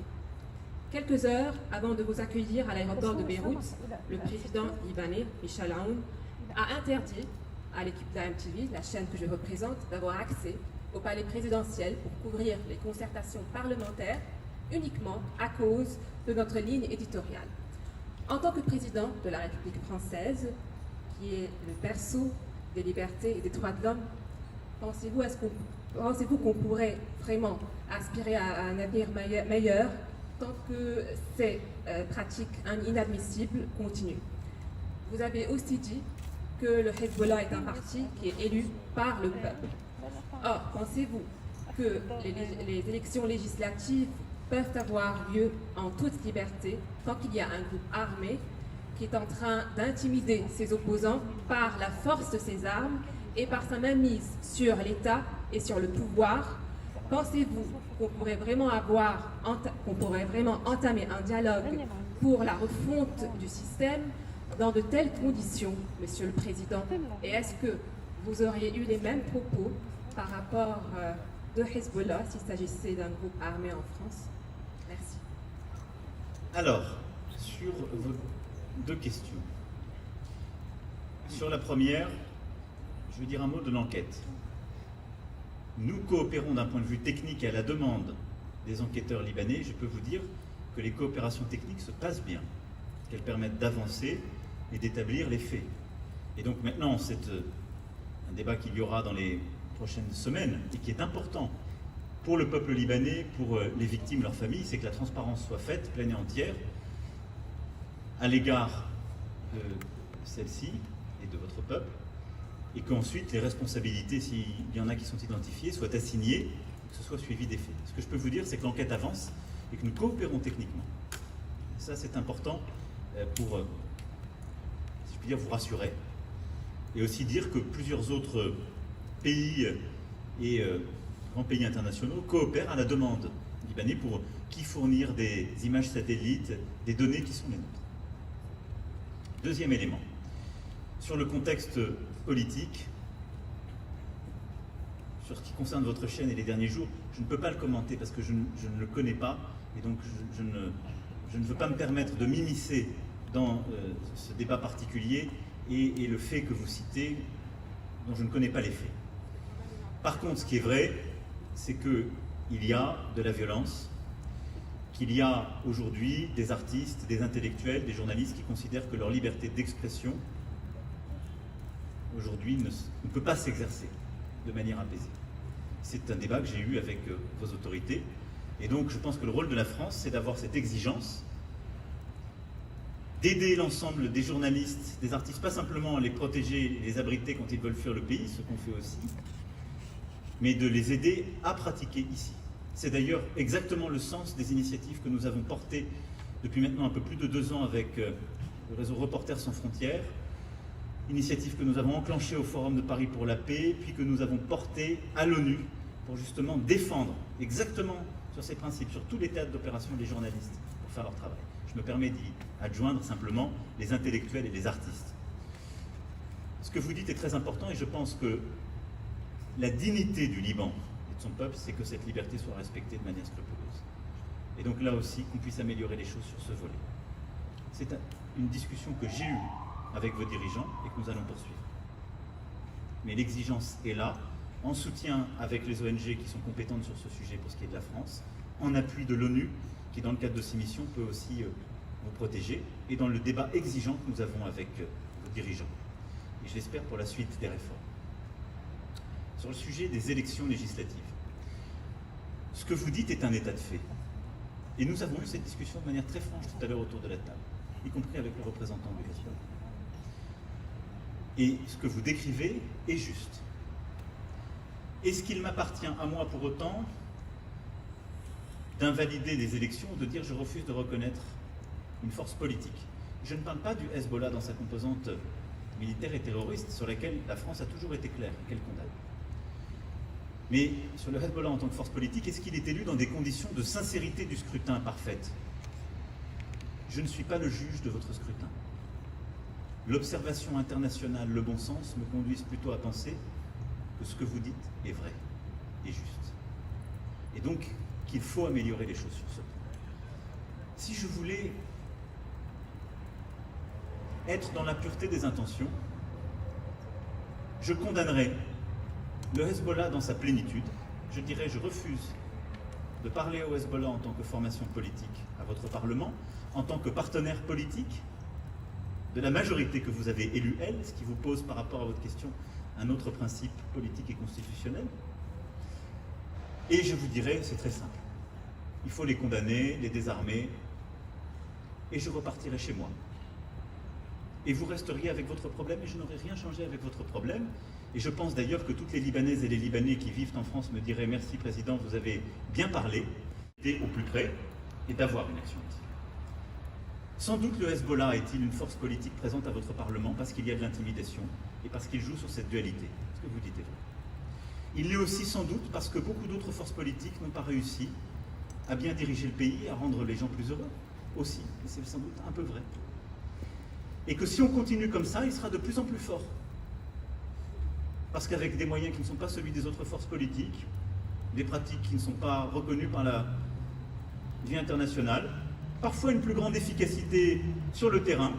Quelques heures avant de vous accueillir à l'aéroport de Beyrouth, le président libanais, Michel Aoun, a interdit à l'équipe d'AMTV, la chaîne que je représente, d'avoir accès au palais présidentiel pour couvrir les concertations parlementaires uniquement à cause de notre ligne éditoriale. En tant que président de la République française, qui est le berceau des libertés et des droits de l'homme, pensez-vous qu'on pourrait vraiment aspirer à un avenir meilleur tant que ces pratiques inadmissibles continuent? Vous avez aussi dit que le Hezbollah est un parti qui est élu par le peuple. Or, pensez-vous que les élections législatives peuvent avoir lieu en toute liberté tant qu'il y a un groupe armé qui est en train d'intimider ses opposants par la force de ses armes et par sa mainmise sur l'État et sur le pouvoir? Pensez-vous qu'on pourrait vraiment entamer un dialogue pour la refonte du système dans de telles conditions, Monsieur le Président? Et est-ce que vous auriez eu les mêmes propos par rapport de Hezbollah s'il s'agissait d'un groupe armé en France? Merci. Alors, sur vos deux questions. Sur la première, je vais dire un mot de l'enquête. Nous coopérons d'un point de vue technique et à la demande des enquêteurs libanais. Je peux vous dire que les coopérations techniques se passent bien, qu'elles permettent d'avancer et d'établir les faits. Et donc maintenant, c'est un débat qu'il y aura dans les prochaines semaines et qui est important pour le peuple libanais, pour les victimes, leurs familles, c'est que la transparence soit faite pleine et entière à l'égard de celle-ci et de votre peuple, et qu'ensuite les responsabilités, s'il y en a qui sont identifiées, soient assignées, que ce soit suivi des faits. Ce que je peux vous dire, c'est que l'enquête avance et que nous coopérons techniquement. Ça, c'est important pour, si je puis dire, vous rassurer, et aussi dire que plusieurs autres pays et grands pays internationaux coopèrent à la demande libanais pour qui fournir des images satellites, des données qui sont les nôtres. Deuxième élément, sur le contexte politique, sur ce qui concerne votre chaîne et les derniers jours, je ne peux pas le commenter parce que je ne le connais pas, et donc je ne veux pas me permettre de m'immiscer dans ce débat particulier et le fait que vous citez, dont je ne connais pas les faits. Par contre, ce qui est vrai, c'est qu'il y a de la violence, qu'il y a aujourd'hui des artistes, des intellectuels, des journalistes qui considèrent que leur liberté d'expression, aujourd'hui, ne peut pas s'exercer de manière apaisée. C'est un débat que j'ai eu avec vos autorités. Et donc, je pense que le rôle de la France, c'est d'avoir cette exigence, d'aider l'ensemble des journalistes, des artistes, pas simplement à les protéger, les abriter quand ils veulent fuir le pays, ce qu'on fait aussi, mais de les aider à pratiquer ici. C'est d'ailleurs exactement le sens des initiatives que nous avons portées depuis maintenant un peu plus de 2 ans avec le réseau Reporters sans frontières, initiative que nous avons enclenchée au Forum de Paris pour la paix, puis que nous avons portée à l'ONU pour justement défendre exactement sur ces principes, sur tous les théâtres d'opération des journalistes pour faire leur travail. Je me permets d'y adjoindre simplement les intellectuels et les artistes. Ce que vous dites est très important et je pense que la dignité du Liban et de son peuple, c'est que cette liberté soit respectée de manière scrupuleuse. Et donc là aussi, qu'on puisse améliorer les choses sur ce volet. C'est une discussion que j'ai eue avec vos dirigeants et que nous allons poursuivre. Mais l'exigence est là, en soutien avec les ONG qui sont compétentes sur ce sujet pour ce qui est de la France, en appui de l'ONU, qui dans le cadre de ses missions peut aussi vous protéger, et dans le débat exigeant que nous avons avec vos dirigeants. Et je l'espère pour la suite des réformes. Sur le sujet des élections législatives, ce que vous dites est un état de fait. Et nous avons eu cette discussion de manière très franche tout à l'heure autour de la table, y compris avec le représentant du Hezbollah. Et ce que vous décrivez est juste. Est-ce qu'il m'appartient à moi pour autant d'invalider des élections ou de dire je refuse de reconnaître une force politique? Je ne parle pas du Hezbollah dans sa composante militaire et terroriste sur laquelle la France a toujours été claire et qu'elle condamne. Mais sur le Hezbollah en tant que force politique, est-ce qu'il est élu dans des conditions de sincérité du scrutin parfaite? Je ne suis pas le juge de votre scrutin. L'observation internationale, le bon sens me conduisent plutôt à penser que ce que vous dites est vrai et juste. Et donc qu'il faut améliorer les choses sur ce point. Si je voulais être dans la pureté des intentions, je condamnerais le Hezbollah dans sa plénitude. Je dirais je refuse de parler au Hezbollah en tant que formation politique à votre Parlement, en tant que partenaire politique de la majorité que vous avez élue, elle, ce qui vous pose par rapport à votre question un autre principe politique et constitutionnel. Et je vous dirais, c'est très simple, il faut les condamner, les désarmer, et je repartirai chez moi. et vous resteriez avec votre problème et je n'aurais rien changé avec votre problème. Et je pense d'ailleurs que toutes les Libanaises et les Libanais qui vivent en France me diraient « Merci Président, vous avez bien parlé », d'être au plus près et d'avoir une action ici. Sans doute le Hezbollah est-il une force politique présente à votre Parlement parce qu'il y a de l'intimidation et parce qu'il joue sur cette dualité. Ce que vous dites est vrai. Il l'est aussi sans doute parce que beaucoup d'autres forces politiques n'ont pas réussi à bien diriger le pays, à rendre les gens plus heureux aussi. Et c'est sans doute un peu vrai. Et que si on continue comme ça, il sera de plus en plus fort. Parce qu'avec des moyens qui ne sont pas celui des autres forces politiques, des pratiques qui ne sont pas reconnues par la vie internationale, parfois une plus grande efficacité sur le terrain,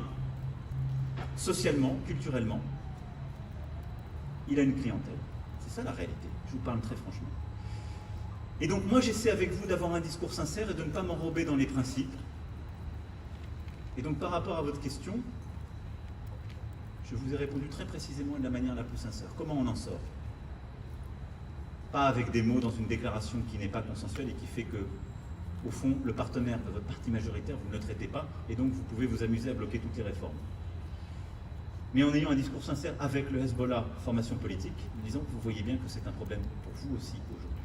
socialement, culturellement, il a une clientèle. C'est ça la réalité, je vous parle très franchement. Et donc moi j'essaie avec vous d'avoir un discours sincère et de ne pas m'enrober dans les principes. Et donc par rapport à votre question, je vous ai répondu très précisément et de la manière la plus sincère. Comment on en sort? Pas avec des mots dans une déclaration qui n'est pas consensuelle et qui fait que, au fond, le partenaire de votre parti majoritaire, vous ne le traitez pas, et donc vous pouvez vous amuser à bloquer toutes les réformes. Mais en ayant un discours sincère avec le Hezbollah, formation politique, nous disons que vous voyez bien que c'est un problème pour vous aussi aujourd'hui.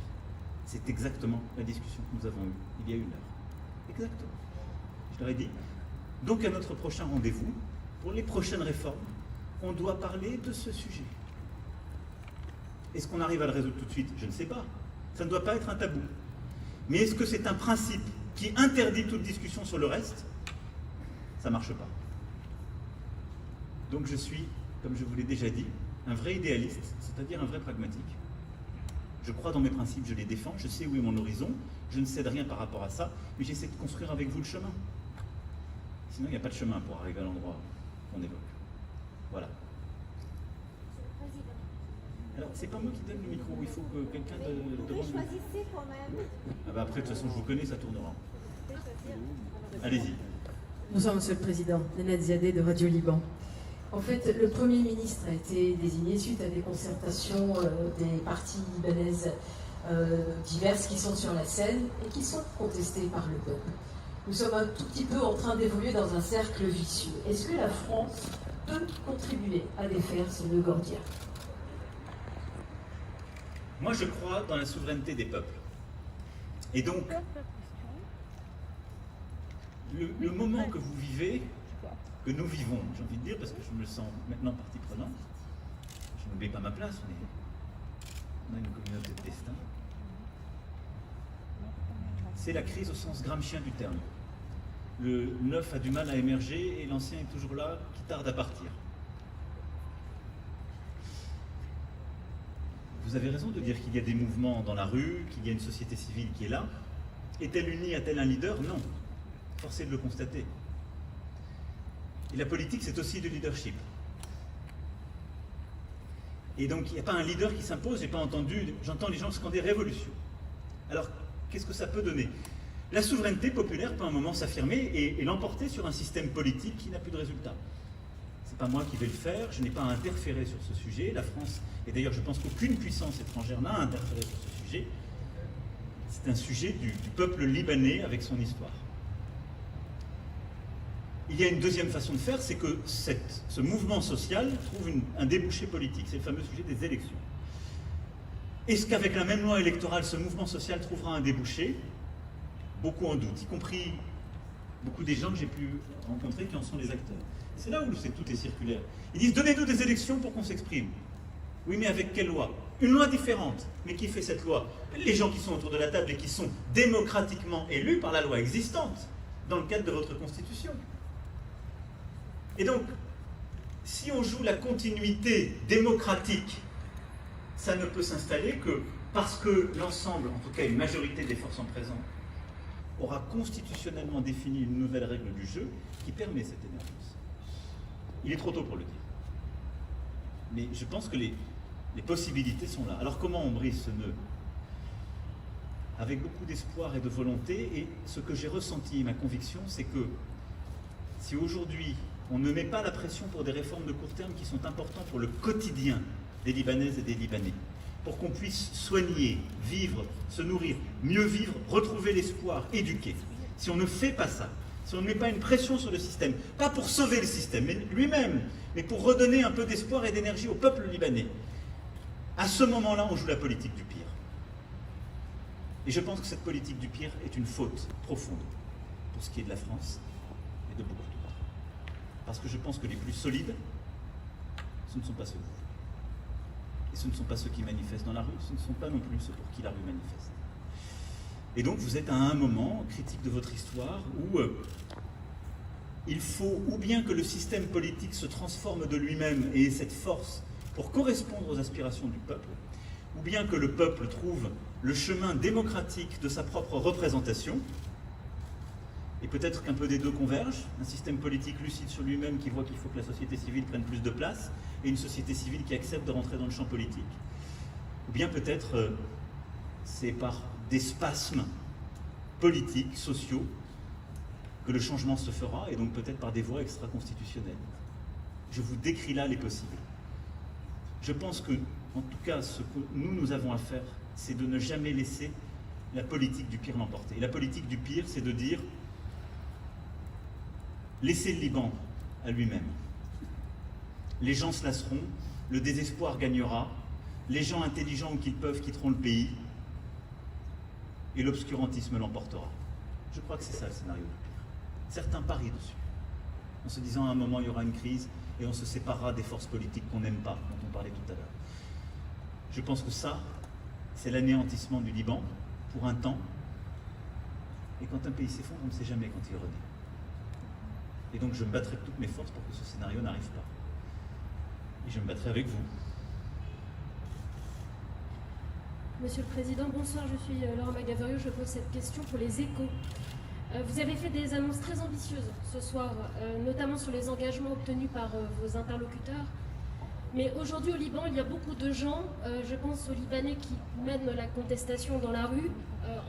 C'est exactement la discussion que nous avons eue il y a 1 heure. Exactement. Je leur ai dit. Donc à notre prochain rendez-vous, pour les prochaines réformes, on doit parler de ce sujet. Est-ce qu'on arrive à le résoudre tout de suite? Je ne sais pas. Ça ne doit pas être un tabou. Mais est-ce que c'est un principe qui interdit toute discussion sur le reste? Ça ne marche pas. Donc je suis, comme je vous l'ai déjà dit, un vrai idéaliste, c'est-à-dire un vrai pragmatique. Je crois dans mes principes, je les défends, je sais où est mon horizon, je ne cède rien par rapport à ça, mais j'essaie de construire avec vous le chemin. Sinon, il n'y a pas de chemin pour arriver à l'endroit qu'on évoque. Voilà. Alors, c'est pas moi qui donne le micro, il faut que quelqu'un demande. Vous choisissez quand même. Ah bah après, de toute façon, je vous connais, ça tournera. Allez-y. Bonsoir Monsieur le Président, Nenad Ziadeh de Radio Liban. En fait, le Premier ministre a été désigné suite à des concertations des partis libanaises diverses qui sont sur la scène et qui sont contestées par le peuple. Nous sommes un tout petit peu en train d'évoluer dans un cercle vicieux. Est-ce que la France peut contribuer à défaire ce nœud gordien? Moi, je crois dans la souveraineté des peuples. Et donc, le moment que vous vivez, que nous vivons, j'ai envie de dire, parce que je me sens maintenant partie prenante, je n'oublie pas ma place, on a une communauté de destin, c'est la crise au sens gramscien du terme. Le neuf a du mal à émerger et l'ancien est toujours là, qui tarde à partir. Vous avez raison de dire qu'il y a des mouvements dans la rue, qu'il y a une société civile qui est là. Est-elle unie? A-t-elle un leader? Non. Force est de le constater. Et la politique, c'est aussi du leadership. Et donc, il n'y a pas un leader qui s'impose. J'ai pas entendu, j'entends les gens scander révolution. Alors, qu'est-ce que ça peut donner? La souveraineté populaire peut à un moment s'affirmer et l'emporter sur un système politique qui n'a plus de résultat. C'est pas moi qui vais le faire, je n'ai pas à interférer sur ce sujet. La France, et d'ailleurs je pense qu'aucune puissance étrangère n'a à interférer sur ce sujet. C'est un sujet du peuple libanais avec son histoire. Il y a une deuxième façon de faire, c'est que ce mouvement social trouve un débouché politique, c'est le fameux sujet des élections. Est-ce qu'avec la même loi électorale, ce mouvement social trouvera un débouché? Beaucoup en doutent, y compris beaucoup des gens que j'ai pu rencontrer qui en sont les acteurs. C'est là où tout est circulaire. Ils disent, donnez-nous des élections pour qu'on s'exprime. Oui, mais avec quelle loi? Une loi différente. Mais qui fait cette loi? Les gens qui sont autour de la table et qui sont démocratiquement élus par la loi existante, dans le cadre de votre Constitution. Et donc, si on joue la continuité démocratique, ça ne peut s'installer que parce que l'ensemble, en tout cas une majorité des forces en présence, aura constitutionnellement défini une nouvelle règle du jeu qui permet cette émergence. Il est trop tôt pour le dire. Mais je pense que les possibilités sont là. Alors comment on brise ce nœud? Avec beaucoup d'espoir et de volonté, et ce que j'ai ressenti, ma conviction, c'est que si aujourd'hui on ne met pas la pression pour des réformes de court terme qui sont importantes pour le quotidien des Libanaises et des Libanais, pour qu'on puisse soigner, vivre, se nourrir, mieux vivre, retrouver l'espoir, éduquer. Si on ne fait pas ça, si on ne met pas une pression sur le système, pas pour sauver le système mais lui-même, mais pour redonner un peu d'espoir et d'énergie au peuple libanais, à ce moment-là, on joue la politique du pire. Et je pense que cette politique du pire est une faute profonde pour ce qui est de la France et de beaucoup d'autres. Parce que je pense que les plus solides, ce ne sont pas ceux et ce ne sont pas ceux qui manifestent dans la rue, ce ne sont pas non plus ceux pour qui la rue manifeste. Et donc vous êtes à un moment critique de votre histoire où il faut ou bien que le système politique se transforme de lui-même et ait cette force pour correspondre aux aspirations du peuple, ou bien que le peuple trouve le chemin démocratique de sa propre représentation, et peut-être qu'un peu des deux convergent, un système politique lucide sur lui-même qui voit qu'il faut que la société civile prenne plus de place, et une société civile qui accepte de rentrer dans le champ politique. Ou bien peut-être c'est par des spasmes politiques, sociaux, que le changement se fera, et donc peut-être par des voies extra-constitutionnelles. Je vous décris là les possibles. Je pense que, en tout cas, ce que nous avons à faire, c'est de ne jamais laisser la politique du pire l'emporter. Et la politique du pire, c'est de dire laissez le Liban à lui-même. Les gens se lasseront, le désespoir gagnera, les gens intelligents ou qu'ils peuvent quitteront le pays, et l'obscurantisme l'emportera. Je crois que c'est ça le scénario du pire. Certains parient dessus, en se disant à un moment il y aura une crise et on se séparera des forces politiques qu'on n'aime pas, dont on parlait tout à l'heure. Je pense que ça, c'est l'anéantissement du Liban pour un temps, et quand un pays s'effondre, on ne sait jamais quand il renaît. Et donc je me battrai de toutes mes forces pour que ce scénario n'arrive pas. Et je me battrai avec vous. Monsieur le Président, bonsoir, je suis Laura Magavario, je pose cette question pour les Échos. Vous avez fait des annonces très ambitieuses ce soir, notamment sur les engagements obtenus par vos interlocuteurs. Mais aujourd'hui au Liban, il y a beaucoup de gens, je pense aux Libanais qui mènent la contestation dans la rue,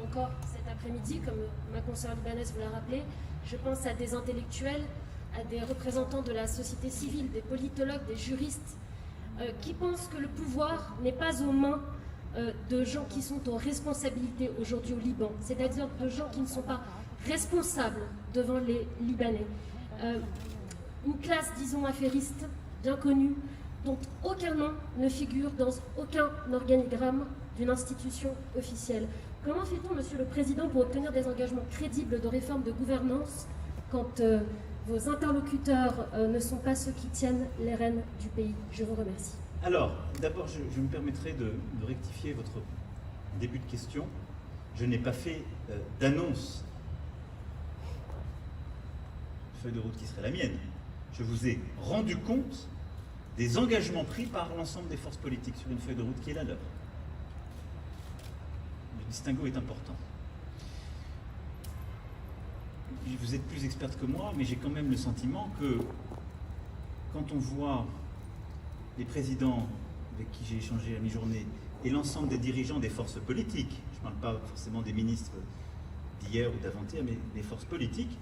encore cet après-midi, comme ma consoeur libanaise vous l'a rappelé. Je pense à des intellectuels, à des représentants de la société civile, des politologues, des juristes, qui pensent que le pouvoir n'est pas aux mains de gens qui sont aux responsabilités aujourd'hui au Liban, c'est-à-dire de gens qui ne sont pas responsables devant les Libanais. Une classe, disons, affairiste, bien connue, dont aucun nom ne figure dans aucun organigramme d'une institution officielle. Comment fait-on, Monsieur le Président, pour obtenir des engagements crédibles de réforme de gouvernance quand vos interlocuteurs ne sont pas ceux qui tiennent les rênes du pays? Je vous remercie. Alors, d'abord, je me permettrai de rectifier votre début de question. Je n'ai pas fait d'annonce, feuille de route qui serait la mienne. Je vous ai rendu compte des engagements pris par l'ensemble des forces politiques sur une feuille de route qui est la leur. Le distinguo est important. Vous êtes plus experte que moi, mais j'ai quand même le sentiment que quand on voit les présidents avec qui j'ai échangé à mi-journée et l'ensemble des dirigeants des forces politiques, je ne parle pas forcément des ministres d'hier ou d'avant-hier, mais des forces politiques,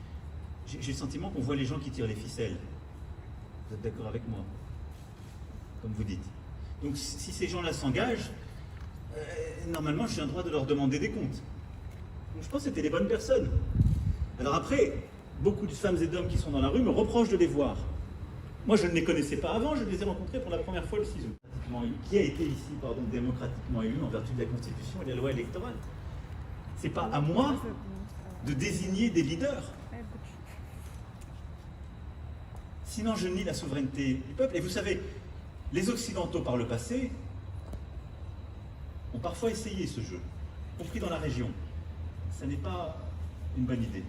j'ai le sentiment qu'on voit les gens qui tirent les ficelles. Vous êtes d'accord avec moi? Comme vous dites. Donc si ces gens-là s'engagent, normalement j'ai un droit de leur demander des comptes. Donc je pense que c'était les bonnes personnes. Alors après, beaucoup de femmes et d'hommes qui sont dans la rue me reprochent de les voir. Moi, je ne les connaissais pas avant, je les ai rencontrés pour la première fois le 6 août. Qui a été ici, démocratiquement élu en vertu de la Constitution et de la loi électorale. Ce n'est pas à moi de désigner des leaders. Sinon, je nie la souveraineté du peuple. Et vous savez, les Occidentaux, par le passé, ont parfois essayé ce jeu, y compris dans la région. Ça n'est pas une bonne idée.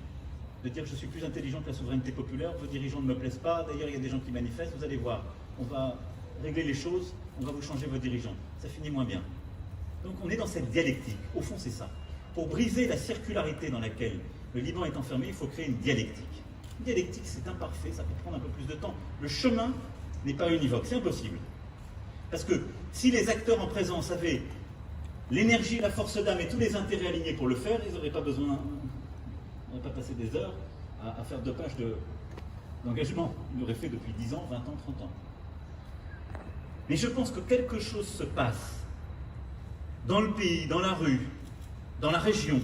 De dire que je suis plus intelligent que la souveraineté populaire, vos dirigeants ne me plaisent pas, d'ailleurs il y a des gens qui manifestent, vous allez voir, on va régler les choses, on va vous changer vos dirigeants, ça finit moins bien. Donc on est dans cette dialectique, au fond c'est ça. Pour briser la circularité dans laquelle le Liban est enfermé, il faut créer une dialectique. Une dialectique c'est imparfait, ça peut prendre un peu plus de temps. Le chemin n'est pas univoque, c'est impossible. Parce que si les acteurs en présence avaient l'énergie, la force d'âme et tous les intérêts alignés pour le faire, ils n'auraient pas besoin... On n'aurait pas passé des heures à faire 2 pages d'engagement. Il l'aurait fait depuis 10 ans, 20 ans, 30 ans. Mais je pense que quelque chose se passe dans le pays, dans la rue, dans la région,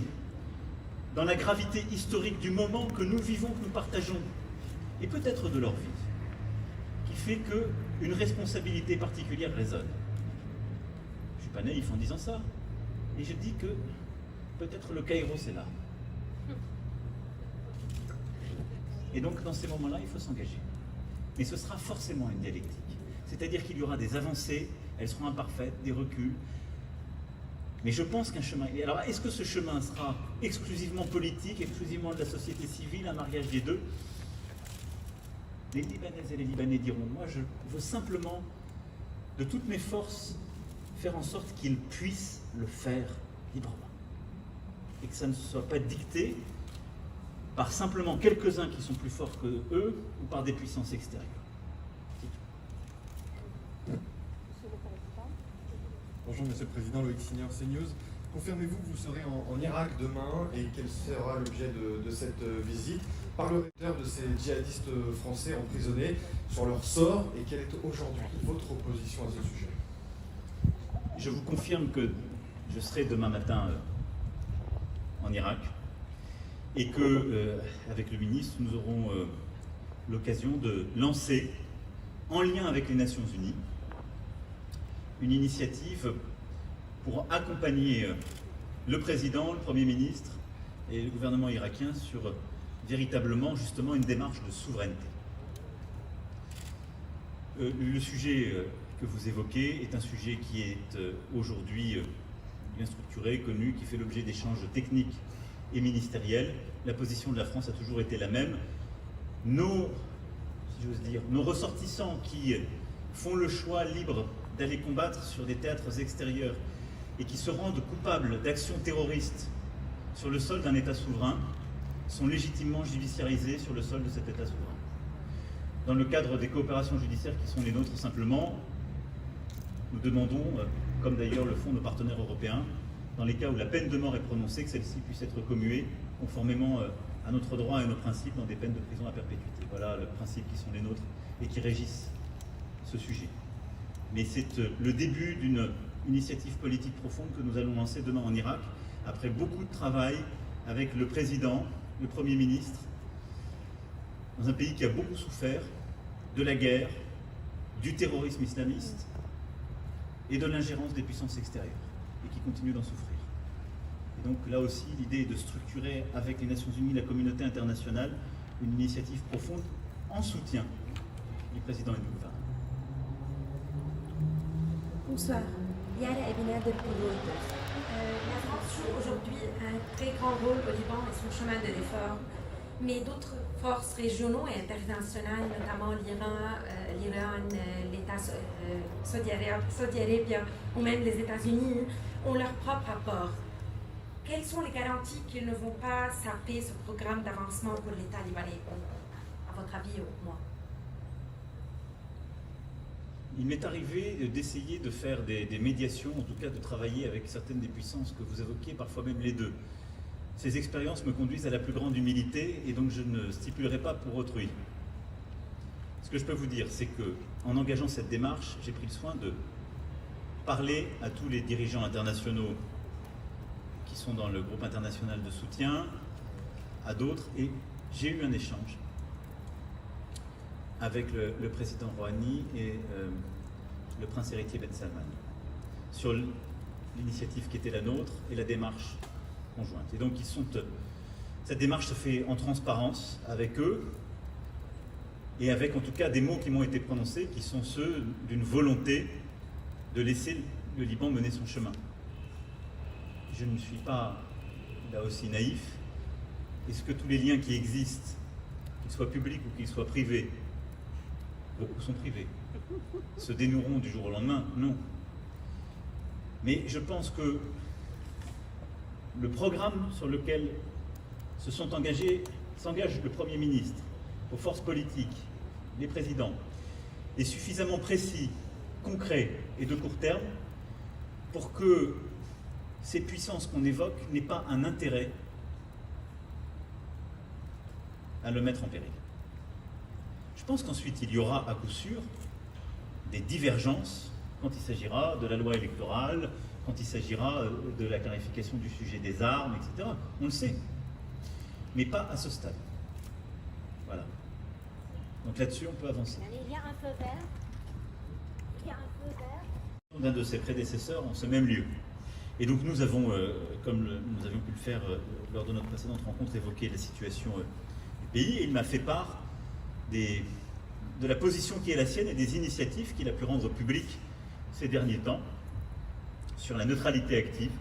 dans la gravité historique du moment que nous vivons, que nous partageons, et peut-être de leur vie, qui fait qu'une responsabilité particulière résonne. Je ne suis pas naïf en disant ça, et je dis que peut-être le Kairos est là. Et donc dans ces moments-là, il faut s'engager. Mais ce sera forcément une dialectique. C'est-à-dire qu'il y aura des avancées, elles seront imparfaites, des reculs. Mais je pense qu'un chemin... Alors, est-ce que ce chemin sera exclusivement politique, exclusivement de la société civile, un mariage des deux? Les Libanaises et les Libanais diront, moi je veux simplement, de toutes mes forces, faire en sorte qu'ils puissent le faire librement. Et que ça ne soit pas dicté par simplement quelques-uns qui sont plus forts que eux ou par des puissances extérieures. Bonjour Monsieur le Président, Loïc Signor, CNews. Confirmez-vous que vous serez en Irak demain et quel sera l'objet de cette visite? Parlerez-vous de ces djihadistes français emprisonnés sur leur sort et quelle est aujourd'hui votre position à ce sujet? Je vous confirme que je serai demain matin en Irak et que, avec le ministre, nous aurons l'occasion de lancer, en lien avec les Nations Unies, une initiative pour accompagner le président, le Premier ministre et le gouvernement irakien sur véritablement justement une démarche de souveraineté. Le sujet que vous évoquez est un sujet qui est aujourd'hui bien structuré, connu, qui fait l'objet d'échanges techniques et ministériels. La position de la France a toujours été la même. Nos ressortissants qui font le choix libre d'aller combattre sur des théâtres extérieurs et qui se rendent coupables d'actions terroristes sur le sol d'un État souverain sont légitimement judiciarisés sur le sol de cet État souverain. Dans le cadre des coopérations judiciaires qui sont les nôtres simplement, nous demandons, comme d'ailleurs le font nos partenaires européens, dans les cas où la peine de mort est prononcée, que celle-ci puisse être commuée conformément à notre droit et à nos principes dans des peines de prison à perpétuité. Voilà le principe qui sont les nôtres et qui régissent ce sujet. Mais c'est le début d'une initiative politique profonde que nous allons lancer demain en Irak, après beaucoup de travail avec le président, le Premier ministre, dans un pays qui a beaucoup souffert de la guerre, du terrorisme islamiste et de l'ingérence des puissances extérieures, et qui continue d'en souffrir. Et donc là aussi, l'idée est de structurer avec les Nations Unies, la communauté internationale, une initiative profonde en soutien du président et du gouvernement. Bonsoir. Yara Ebinader pour Reuters. La France joue aujourd'hui un très grand rôle au Liban et son chemin de réforme, mais d'autres forces régionaux et internationales, notamment l'Iran, l'État Saudi Arabia ou même les États-Unis, ont leur propre apport. Quelles sont les garanties qu'ils ne vont pas saper ce programme d'avancement pour l'État libanais, à votre avis, au moins? Il m'est arrivé d'essayer de faire des médiations, en tout cas de travailler avec certaines des puissances que vous évoquiez, parfois même les deux. Ces expériences me conduisent à la plus grande humilité et donc je ne stipulerai pas pour autrui. Ce que je peux vous dire, c'est que en engageant cette démarche, j'ai pris le soin de parler à tous les dirigeants internationaux qui sont dans le groupe international de soutien, à d'autres, et j'ai eu un échange avec le président Rouhani et le prince héritier Ben Salman sur l'initiative qui était la nôtre et la démarche conjointe. Et donc cette démarche se fait en transparence avec eux et avec en tout cas des mots qui m'ont été prononcés qui sont ceux d'une volonté de laisser le Liban mener son chemin. Je ne suis pas là aussi naïf. Est-ce que tous les liens qui existent, qu'ils soient publics ou qu'ils soient privés, beaucoup sont privés, se dénoueront du jour au lendemain? Non. Mais je pense que le programme sur lequel s'engage le Premier ministre, aux forces politiques, les présidents, est suffisamment précis, concret et de court terme pour que ces puissances qu'on évoque n'aient pas un intérêt à le mettre en péril. Je pense qu'ensuite, il y aura à coup sûr des divergences quand il s'agira de la loi électorale, quand il s'agira de la clarification du sujet des armes, etc. On le sait. mais pas à ce stade. Voilà. Donc là-dessus, on peut avancer. Il y a un feu vert. Il y a un feu vert. D'un de ses prédécesseurs en ce même lieu. Et donc nous avons, comme nous avions pu le faire lors de notre précédente rencontre, évoqué la situation du pays, et il m'a fait part de la position qui est la sienne et des initiatives qu'il a pu rendre publiques ces derniers temps sur la neutralité active.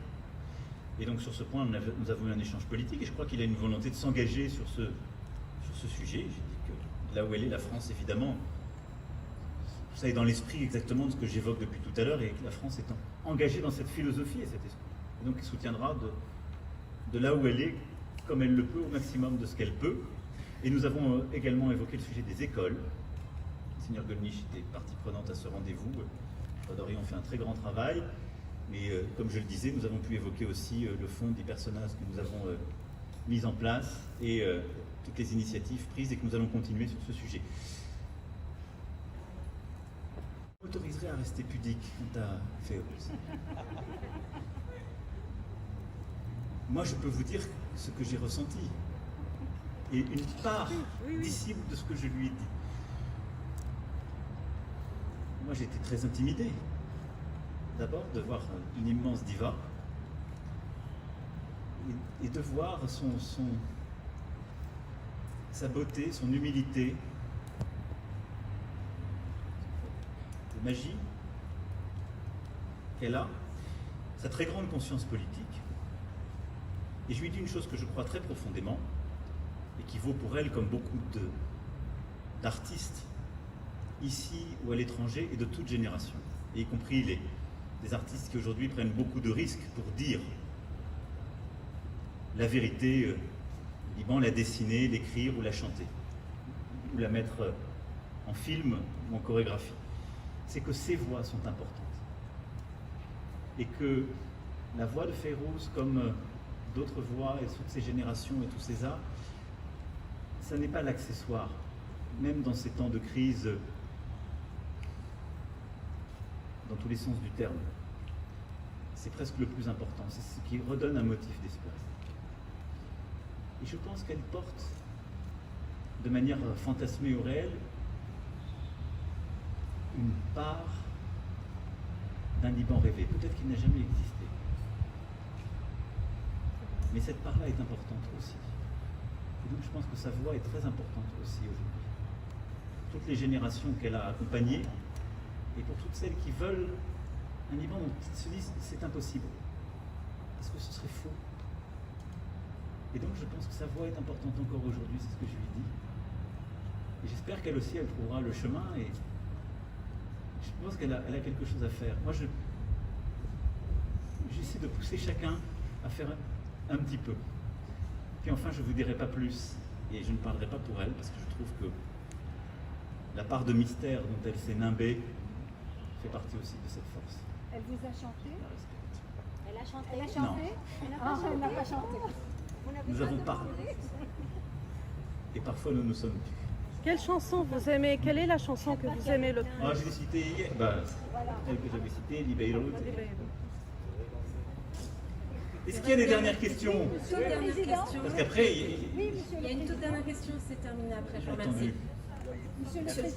Et donc sur ce point, nous avons eu un échange politique, et je crois qu'il a une volonté de s'engager sur ce sujet. J'ai dit que là où elle est, la France, évidemment, ça est dans l'esprit exactement de ce que j'évoque depuis tout à l'heure, et que la France est engagée dans cette philosophie et cet esprit. Et donc il soutiendra de là où elle est, comme elle le peut, au maximum de ce qu'elle peut. Et nous avons également évoqué le sujet des écoles. Le seigneur Gollnisch était partie prenante à ce rendez-vous. Rodori ont fait un très grand travail. Mais comme je le disais, nous avons pu évoquer aussi le fonds des personnages que nous avons mis en place et toutes les initiatives prises et que nous allons continuer sur ce sujet. Je m'autoriserai à rester pudique quant à Férouz. Moi, je peux vous dire ce que j'ai ressenti. Et une part disciple de ce que je lui ai dit. Moi, j'ai été très intimidé. D'abord, de voir une immense diva et de voir sa beauté, son humilité, la magie qu'elle a, sa très grande conscience politique. Et je lui dis une chose que je crois très profondément et qui vaut pour elle comme beaucoup d'artistes ici ou à l'étranger et de toute génération, et y compris des artistes qui aujourd'hui prennent beaucoup de risques pour dire la vérité au Liban, la dessiner, l'écrire ou la chanter, ou la mettre en film ou en chorégraphie. C'est que ces voix sont importantes. Et que la voix de Férouz, comme d'autres voix et toutes ces générations et tous ces arts, ça n'est pas l'accessoire, même dans ces temps de crise, dans tous les sens du terme. C'est presque le plus important, c'est ce qui redonne un motif d'espoir. Et je pense qu'elle porte, de manière fantasmée ou réelle, une part d'un Liban rêvé. Peut-être qu'il n'a jamais existé. Mais cette part-là est importante aussi. Et donc je pense que sa voix est très importante aussi aujourd'hui. Toutes les générations qu'elle a accompagnées, et pour toutes celles qui veulent un Liban dont ils se disent c'est impossible, parce que ce serait faux. Et donc je pense que sa voix est importante encore aujourd'hui, c'est ce que je lui dis. Et j'espère qu'elle aussi, elle trouvera le chemin, et je pense qu'elle a quelque chose à faire. Moi, j'essaie de pousser chacun à faire un petit peu. Puis enfin, je ne vous dirai pas plus, et je ne parlerai pas pour elle, parce que je trouve que la part de mystère dont elle s'est nimbée fait partie aussi de cette force. Elle vous a chanté? Elle a chanté? Elle a chanté? Elle n'a pas chanté. Nous avons parlé. Et parfois, nous nous sommes tus. Quelle chanson vous aimez? Quelle est la chanson que vous aimez le plus? Ah, je l'ai citée hier, celle que j'avais citée, Libeyrout. Est-ce qu'il y a des dernières questions? Toute dernière question. Parce qu'après, Il y a une toute dernière question, c'est terminé après. Je vous remercie.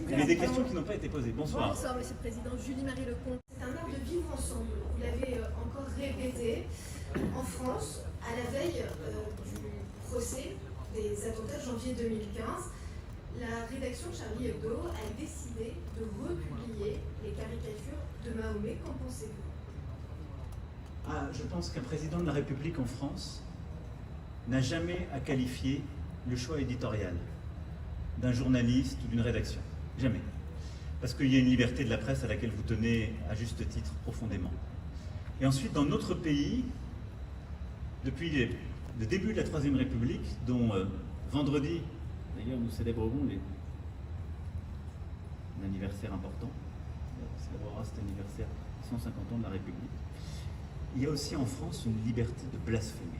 il y a des questions qui n'ont pas été posées. Bonsoir. Bonsoir, Monsieur le Président. Julie-Marie Lecomte. C'est un art de vivre ensemble. Vous l'avez encore répété en France, à la veille du procès des attentats de janvier 2015. La rédaction Charlie Hebdo a décidé de republier les caricatures de Mahomet. Qu'en pensez-vous? Je pense qu'un président de la République en France n'a jamais à qualifier le choix éditorial d'un journaliste ou d'une rédaction. Jamais. Parce qu'il y a une liberté de la presse à laquelle vous tenez à juste titre profondément. Et ensuite, dans notre pays, depuis le début de la Troisième République, dont vendredi, d'ailleurs nous célébrerons un anniversaire important, on célébrera cet anniversaire 150 ans de la République, il y a aussi en France une liberté de blasphémer,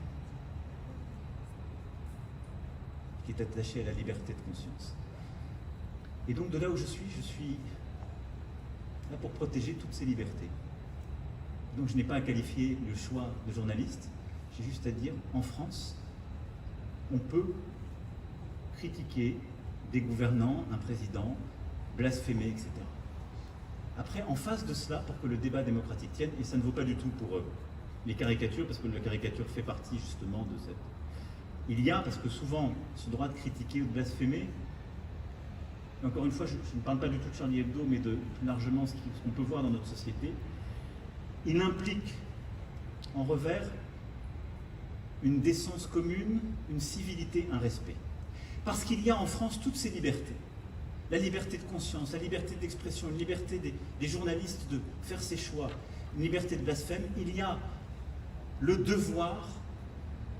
qui est attachée à la liberté de conscience. Et donc de là où je suis là pour protéger toutes ces libertés. Donc je n'ai pas à qualifier le choix de journaliste, j'ai juste à dire, en France, on peut critiquer des gouvernants, un président, blasphémer, etc. Après, en face de cela, pour que le débat démocratique tienne, et ça ne vaut pas du tout pour les caricatures, parce que la caricature fait partie justement de cette... Il y a, parce que souvent, ce droit de critiquer ou de blasphémer, et encore une fois, je ne parle pas du tout de Charlie Hebdo, mais de plus largement ce qu'on peut voir dans notre société, il implique en revers une décence commune, une civilité, un respect. Parce qu'il y a en France toutes ces libertés. La liberté de conscience, la liberté d'expression, une liberté des journalistes de faire ses choix, une liberté de blasphème. Il y a le devoir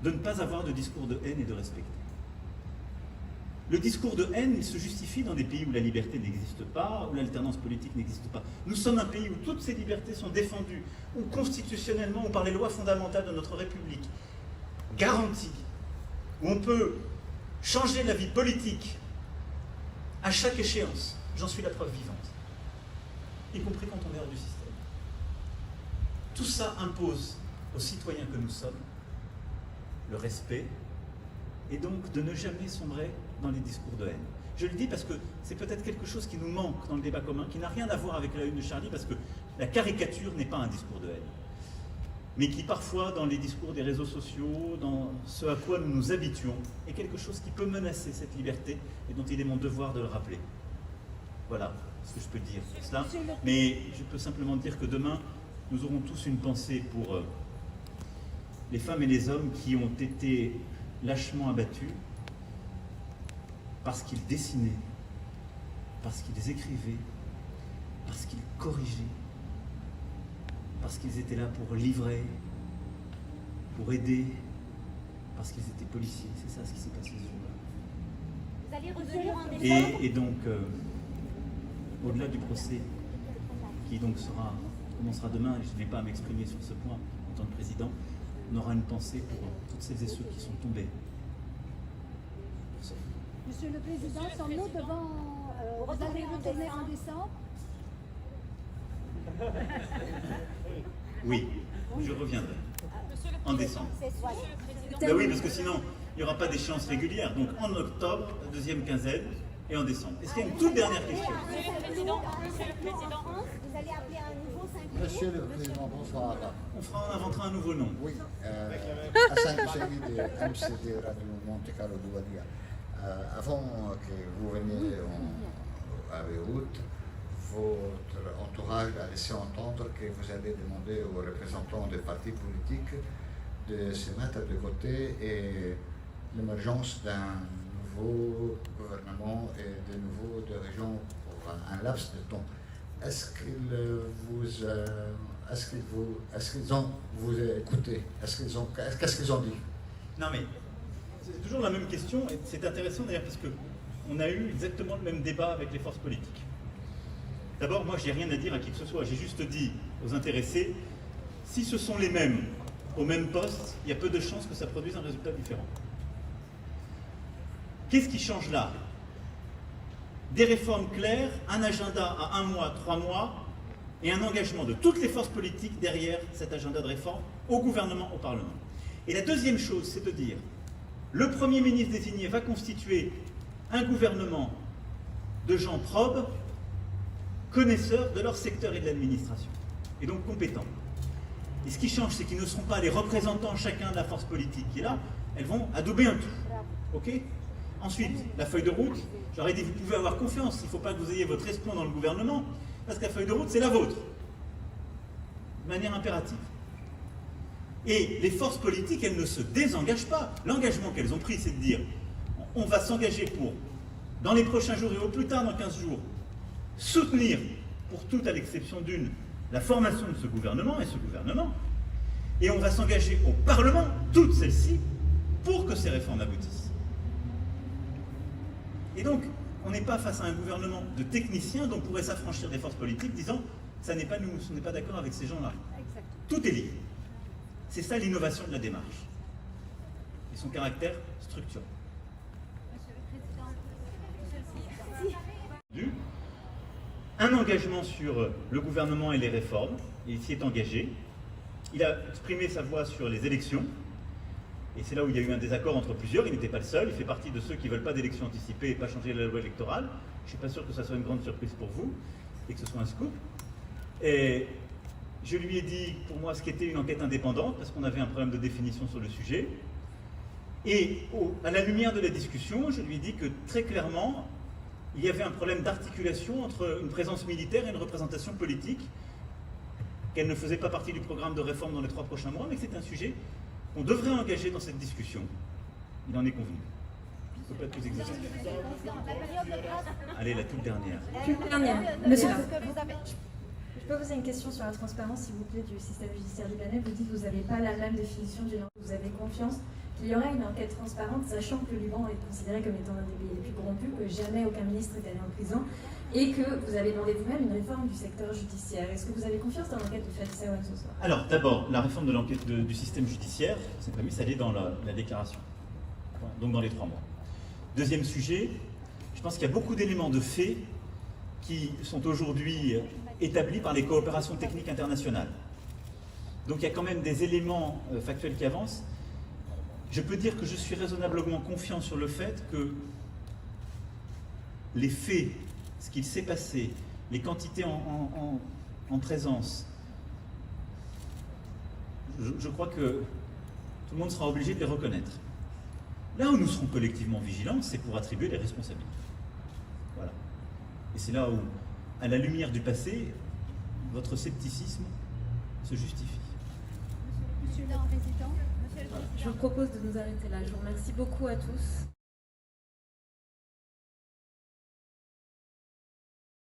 de ne pas avoir de discours de haine et de respecter. Le discours de haine, il se justifie dans des pays où la liberté n'existe pas, où l'alternance politique n'existe pas. Nous sommes un pays où toutes ces libertés sont défendues, où constitutionnellement, ou par les lois fondamentales de notre République, garanties, où on peut changer la vie politique à chaque échéance. J'en suis la preuve vivante, y compris quand on est hors du système. Tout ça impose aux citoyens que nous sommes le respect, et donc de ne jamais sombrer dans les discours de haine. Je le dis parce que c'est peut-être quelque chose qui nous manque dans le débat commun, qui n'a rien à voir avec la une de Charlie, parce que la caricature n'est pas un discours de haine, mais qui parfois, dans les discours des réseaux sociaux, dans ce à quoi nous nous habituons, est quelque chose qui peut menacer cette liberté, et dont il est mon devoir de le rappeler. Voilà ce que je peux dire sur cela. Mais je peux simplement dire que demain, nous aurons tous une pensée pour les femmes et les hommes qui ont été lâchement abattus parce qu'ils dessinaient, parce qu'ils écrivaient, parce qu'ils corrigeaient, parce qu'ils étaient là pour livrer, pour aider, parce qu'ils étaient policiers. C'est ça ce qui s'est passé ce jour-là. Vous allez revenir en décembre. Et donc, au-delà du procès, qui donc commencera demain, et je n'ai pas à m'exprimer sur ce point en tant que président, on aura une pensée pour toutes celles et ceux qui sont tombés. Monsieur le Président, sommes-nous devant... vous allez retourner en décembre? Oui, je reviendrai en décembre. Ben oui, parce que sinon, il n'y aura pas d'échéance régulière. Donc en octobre, la deuxième quinzaine, et en décembre. Est-ce qu'il y a une toute dernière question? Monsieur le Président, vous allez appeler un nouveau 5 Monsieur le Président, bonsoir. On inventera un nouveau nom. Oui, Hassan Husseini de MCD Radio Monte Carlo Doualiya. Avant que vous veniez à Beyrouth, votre entourage a laissé entendre que vous allez demander aux représentants des partis politiques de se mettre de côté et l'émergence d'un nouveau gouvernement et de nouveaux dirigeants pour un laps de temps. Est-ce qu'ils ont vous écouté? Qu'est-ce qu'ils ont dit? Non mais, c'est toujours la même question, et c'est intéressant d'ailleurs parce qu'on a eu exactement le même débat avec les forces politiques. D'abord, moi, j'ai rien à dire à qui que ce soit. J'ai juste dit aux intéressés, si ce sont les mêmes au même poste, il y a peu de chances que ça produise un résultat différent. Qu'est-ce qui change là? Des réformes claires, un agenda à 1 mois, 3 mois, et un engagement de toutes les forces politiques derrière cet agenda de réforme, au gouvernement, au Parlement. Et la deuxième chose, c'est de dire, le Premier ministre désigné va constituer un gouvernement de gens probes, connaisseurs de leur secteur et de l'administration, et donc compétents. Et ce qui change, c'est qu'ils ne seront pas les représentants chacun de la force politique qui est là, elles vont adouber un tout. Ok? Ensuite, la feuille de route, j'aurais dit, vous pouvez avoir confiance, il ne faut pas que vous ayez votre espion dans le gouvernement, parce que la feuille de route, c'est la vôtre, de manière impérative. Et les forces politiques, elles ne se désengagent pas. L'engagement qu'elles ont pris, c'est de dire, on va s'engager pour, dans les prochains jours et au plus tard dans 15 jours, soutenir, pour tout à l'exception d'une, la formation de ce gouvernement et ce gouvernement, et on va s'engager au Parlement, toutes celles-ci, pour que ces réformes aboutissent. Et donc, on n'est pas face à un gouvernement de techniciens dont pourraient s'affranchir des forces politiques disant « ça n'est pas nous, on n'est pas d'accord avec ces gens-là ». Tout est lié. C'est ça l'innovation de la démarche. Et son caractère structurant. Un engagement sur le gouvernement et les réformes, il s'y est engagé. Il a exprimé sa voix sur les élections. et c'est là où il y a eu un désaccord entre plusieurs, il n'était pas le seul, il fait partie de ceux qui ne veulent pas d'élection anticipée et pas changer la loi électorale. Je ne suis pas sûr que ça soit une grande surprise pour vous et que ce soit un scoop. Et je lui ai dit, pour moi, ce qu'était une enquête indépendante, parce qu'on avait un problème de définition sur le sujet. Et à la lumière de la discussion, je lui ai dit que très clairement, il y avait un problème d'articulation entre une présence militaire et une représentation politique, qu'elle ne faisait pas partie du programme de réforme dans les 3 prochains mois, mais que c'est un sujet qu'on devrait engager dans cette discussion. Il en est convenu. Je ne peux pas être plus exhaustif. Allez, la toute dernière. Monsieur, je peux poser une question sur la transparence, s'il vous plaît, du système judiciaire libanais. Vous dites que vous n'avez pas la même définition du langue. Vous avez confiance qu'il y aura une enquête transparente, sachant que le Liban est considéré comme étant un des pays les plus corrompus, que jamais aucun ministre n'est allé en prison, et que vous avez demandé vous-même une réforme du secteur judiciaire. Est-ce que vous avez confiance dans l'enquête de Farid Sawan ce soir? Alors, d'abord, la réforme de l'enquête du système judiciaire, c'est pas mis, ça allait dans la déclaration, donc dans les 3 mois. Deuxième sujet, je pense qu'il y a beaucoup d'éléments de fait qui sont aujourd'hui établis par les coopérations techniques internationales. Donc il y a quand même des éléments factuels qui avancent. Je peux dire que je suis raisonnablement confiant sur le fait que les faits, ce qu'il s'est passé, les quantités en présence, je crois que tout le monde sera obligé de les reconnaître. Là où nous serons collectivement vigilants, c'est pour attribuer les responsabilités. Voilà. Et c'est là où, à la lumière du passé, votre scepticisme se justifie. Monsieur le Président, Je vous propose de nous arrêter là. Je vous remercie beaucoup à tous.